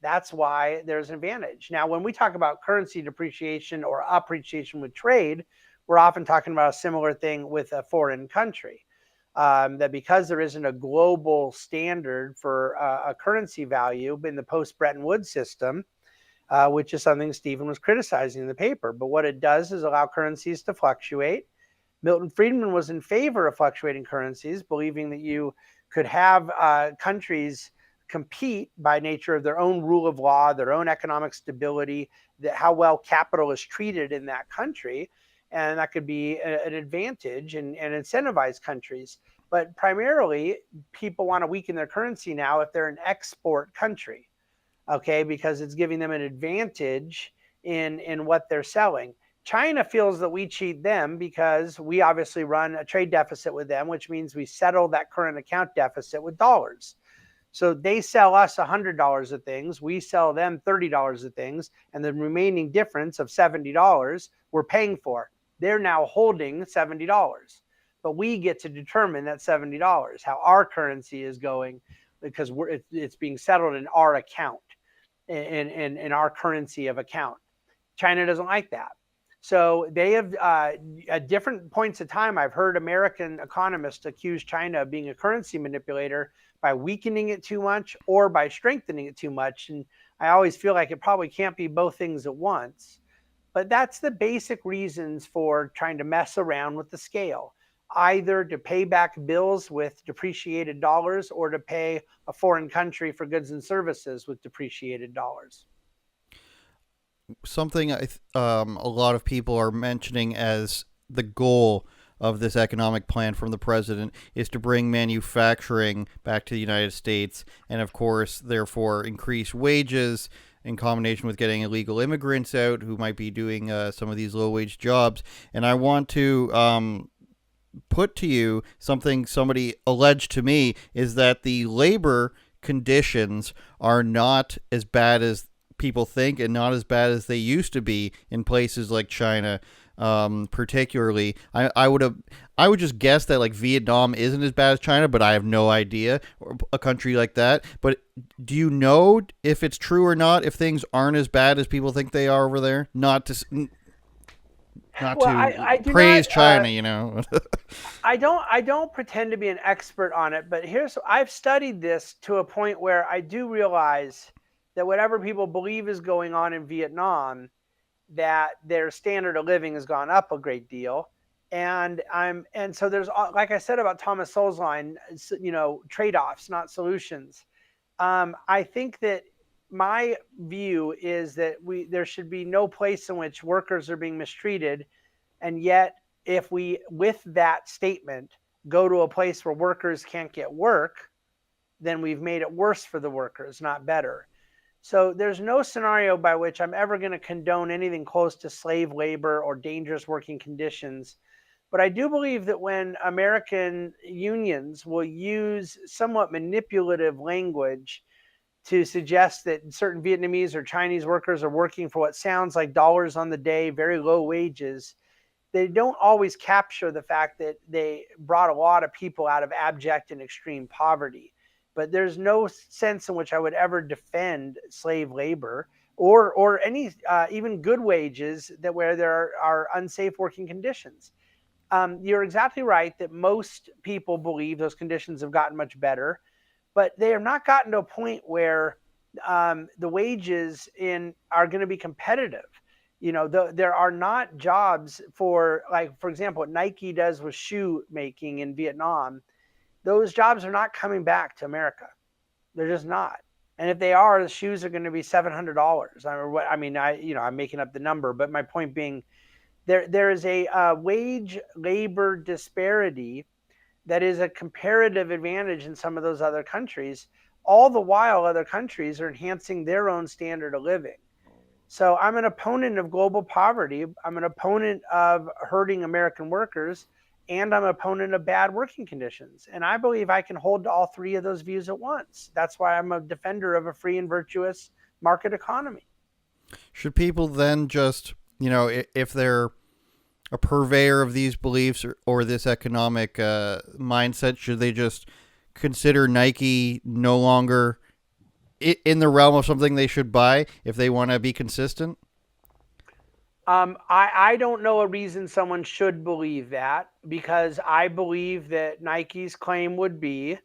That's why there's an advantage. Now, when we talk about currency depreciation or appreciation with trade, we're often talking about a similar thing with a foreign country. That because there isn't a global standard for a currency value in the post-Bretton Woods system, which is something Stephen was criticizing in the paper. But what it does is allow currencies to fluctuate. Milton Friedman was in favor of fluctuating currencies, believing that you could have countries compete by nature of their own rule of law, their own economic stability, that how well capital is treated in that country. And that could be an advantage and incentivize countries. But primarily, people want to weaken their currency now if they're an export country, okay, because it's giving them an advantage in what they're selling. China feels that we cheat them because we obviously run a trade deficit with them, which means we settle that current account deficit with dollars. So they sell us $100 of things, we sell them $30 of things, and the remaining difference of $70 we're paying for. They're now holding $70, but we get to determine that $70, how our currency is going, because it's being settled in our account, in our currency of account. China doesn't like that. So they have, at different points of time, I've heard American economists accuse China of being a currency manipulator by weakening it too much or by strengthening it too much. And I always feel like it probably can't be both things at once. But that's the basic reasons for trying to mess around with the scale, either to pay back bills with depreciated dollars or to pay a foreign country for goods and services with depreciated dollars. Something a lot of people are mentioning as the goal of this economic plan from the president is to bring manufacturing back to the United States, and of course, therefore, increase wages in combination with getting illegal immigrants out who might be doing some of these low-wage jobs. And I want to put to you something somebody alleged to me, is that the labor conditions are not as bad as people think, and not as bad as they used to be in places like China. Particularly, I would just guess that like Vietnam isn't as bad as China, but I have no idea, or a country like that. But do you know if it's true or not? If things aren't as bad as people think they are over there? Not to I praise China, you know. I don't pretend to be an expert on it, but I've studied this to a point where I do realize that whatever people believe is going on in Vietnam, that their standard of living has gone up a great deal. And so there's, like I said about Thomas Sowell's line, trade-offs, not solutions. I think that my view is that there should be no place in which workers are being mistreated. And yet, if we, with that statement, go to a place where workers can't get work, then we've made it worse for the workers, not better. So there's no scenario by which I'm ever going to condone anything close to slave labor or dangerous working conditions. But I do believe that when American unions will use somewhat manipulative language to suggest that certain Vietnamese or Chinese workers are working for what sounds like dollars on the day, very low wages, they don't always capture the fact that they brought a lot of people out of abject and extreme poverty. But there's no sense in which I would ever defend slave labor or any even good wages where there are unsafe working conditions. You're exactly right that most people believe those conditions have gotten much better, but they have not gotten to a point where the wages are going to be competitive. There are not jobs for, like, for example, what Nike does with shoe making in Vietnam. Those jobs are not coming back to America. They're just not. And if they are, the shoes are going to be $700. I'm making up the number, but my point being, there is a wage labor disparity that is a comparative advantage in some of those other countries, all the while other countries are enhancing their own standard of living. So I'm an opponent of global poverty. I'm an opponent of hurting American workers, and I'm an opponent of bad working conditions. And I believe I can hold to all three of those views at once. That's why I'm a defender of a free and virtuous market economy. Should people then just, if they're a purveyor of these beliefs or this economic mindset, should they just consider Nike no longer in the realm of something they should buy if they want to be consistent? I don't know a reason someone should believe that, because I believe that Nike's claim would be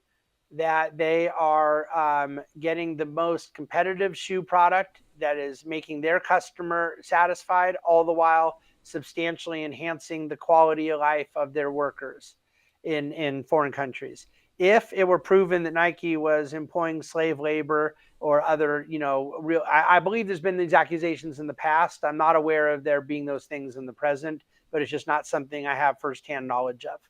that they are getting the most competitive shoe product that is making their customer satisfied, all the while substantially enhancing the quality of life of their workers in foreign countries. If it were proven that Nike was employing slave labor or other, I believe there's been these accusations in the past. I'm not aware of there being those things in the present, but it's just not something I have firsthand knowledge of.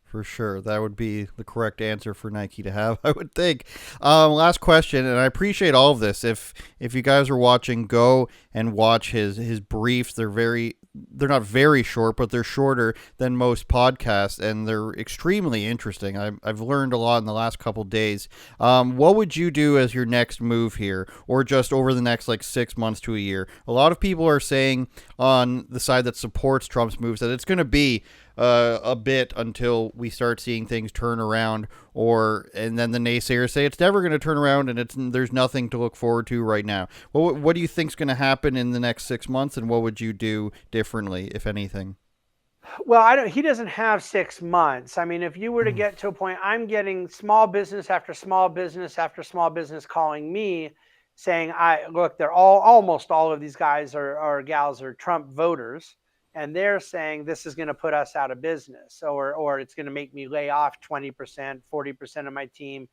For sure. That would be the correct answer for Nike to have, I would think. Last question, and I appreciate all of this. If you guys are watching, go and watch his briefs. They're not very short, but they're shorter than most podcasts, and they're extremely interesting. I've learned a lot in the last couple days. What would you do as your next move here, or just over the next 6 months to a year? A lot of people are saying on the side that supports Trump's moves that it's going to be a bit until we start seeing things turn around, and then the naysayers say it's never going to turn around and there's nothing to look forward to right now. What do you think is going to happen in the next 6 months, and what would you do differently, if anything? Well, he doesn't have 6 months. I mean, if you were to get to a point, I'm getting small business after small business after small business calling me saying, they're almost all of these guys or gals are Trump voters. And they're saying this is going to put us out of business, or it's going to make me lay off 20%, 40% of my team.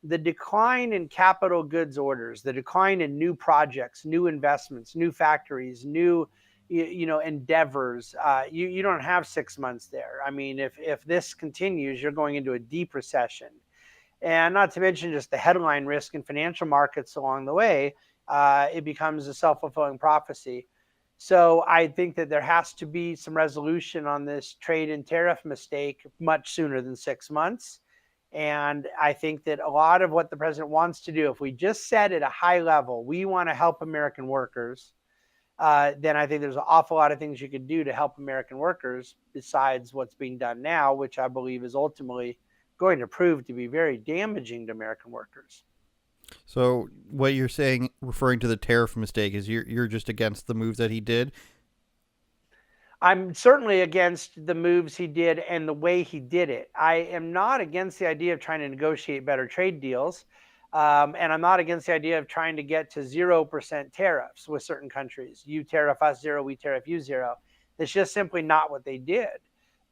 The decline in capital goods orders, the decline in new projects, new investments, new factories, new endeavors. You don't have 6 months there. I mean, if this continues, you're going into a deep recession, and not to mention just the headline risk in financial markets along the way. It becomes a self-fulfilling prophecy. So I think that there has to be some resolution on this trade and tariff mistake much sooner than 6 months. And I think that a lot of what the president wants to do, if we just said at a high level, we want to help American workers, then I think there's an awful lot of things you could do to help American workers besides what's being done now, which I believe is ultimately going to prove to be very damaging to American workers. So what you're saying, referring to the tariff mistake, is you're just against the moves that he did? I'm certainly against the moves he did and the way he did it. I am not against the idea of trying to negotiate better trade deals. And I'm not against the idea of trying to get to 0% tariffs with certain countries. You tariff us 0, we tariff you 0. It's just simply not what they did.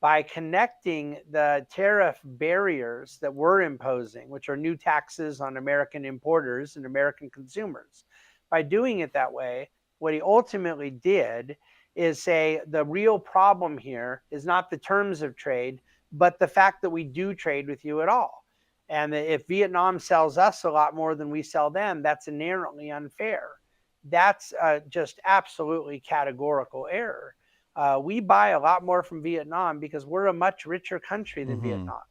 By connecting the tariff barriers that we're imposing, which are new taxes on American importers and American consumers, by doing it that way, what he ultimately did is say the real problem here is not the terms of trade, but the fact that we do trade with you at all. And if Vietnam sells us a lot more than we sell them, that's inherently unfair. That's just absolutely categorical error. We buy a lot more from Vietnam because we're a much richer country than Vietnam.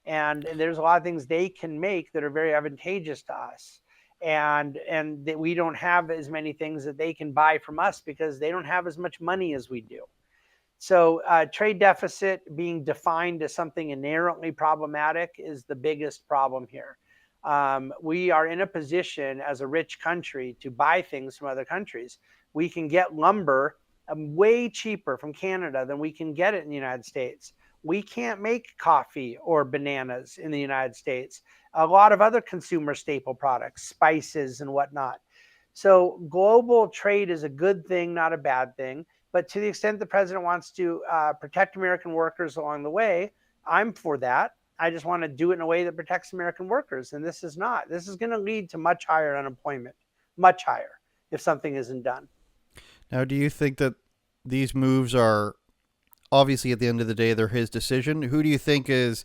And there's a lot of things they can make that are very advantageous to us. And that we don't have as many things that they can buy from us because they don't have as much money as we do. So trade deficit being defined as something inherently problematic is the biggest problem here. We are in a position as a rich country to buy things from other countries. We can get lumber way cheaper from Canada than we can get it in the United States. We can't make coffee or bananas in the United States. A lot of other consumer staple products, spices and whatnot. So global trade is a good thing, not a bad thing. But to the extent the president wants to protect American workers along the way, I'm for that. I just want to do it in a way that protects American workers. And this is not. This is going to lead to much higher unemployment, much higher, if something isn't done. Now, do you think that these moves are, obviously at the end of the day, they're his decision? Who do you think is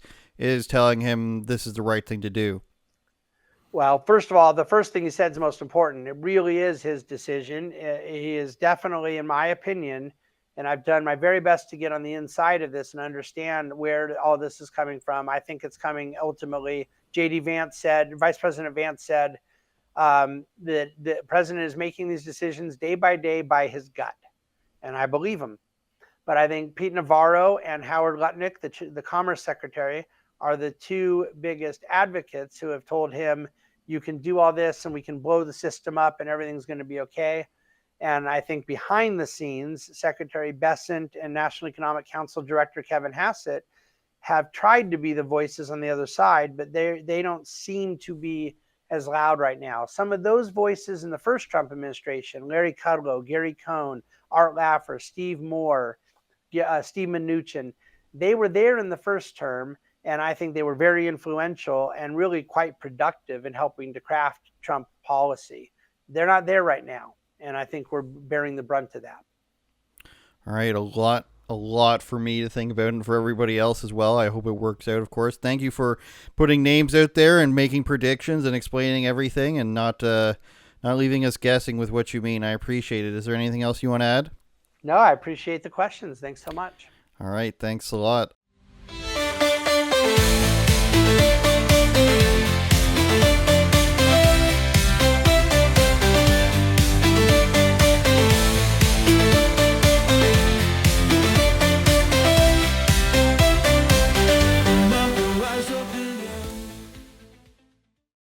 telling him this is the right thing to do? Well, first of all, the first thing he said is most important. It really is his decision. He is definitely, in my opinion, and I've done my very best to get on the inside of this and understand where all this is coming from. I think it's coming ultimately. Vice President Vance said that the president is making these decisions day by day by his gut. And I believe him. But I think Pete Navarro and Howard Lutnick, the Commerce Secretary, are the two biggest advocates who have told him, you can do all this and we can blow the system up and everything's going to be okay. And I think behind the scenes, Secretary Bessent and National Economic Council Director Kevin Hassett have tried to be the voices on the other side, but they don't seem to be as loud right now. Some of those voices in the first Trump administration, Larry Kudlow, Gary Cohn, Art Laffer, Steve Moore, Steve Mnuchin, they were there in the first term, and I think they were very influential and really quite productive in helping to craft Trump policy. They're not there right now, and I think we're bearing the brunt of that. All right, a lot for me to think about and for everybody else as well. I hope it works out, of course. Thank you for putting names out there and making predictions and explaining everything and not leaving us guessing with what you mean. I appreciate it. Is there anything else you want to add? No, I appreciate the questions. Thanks so much. All right, thanks a lot.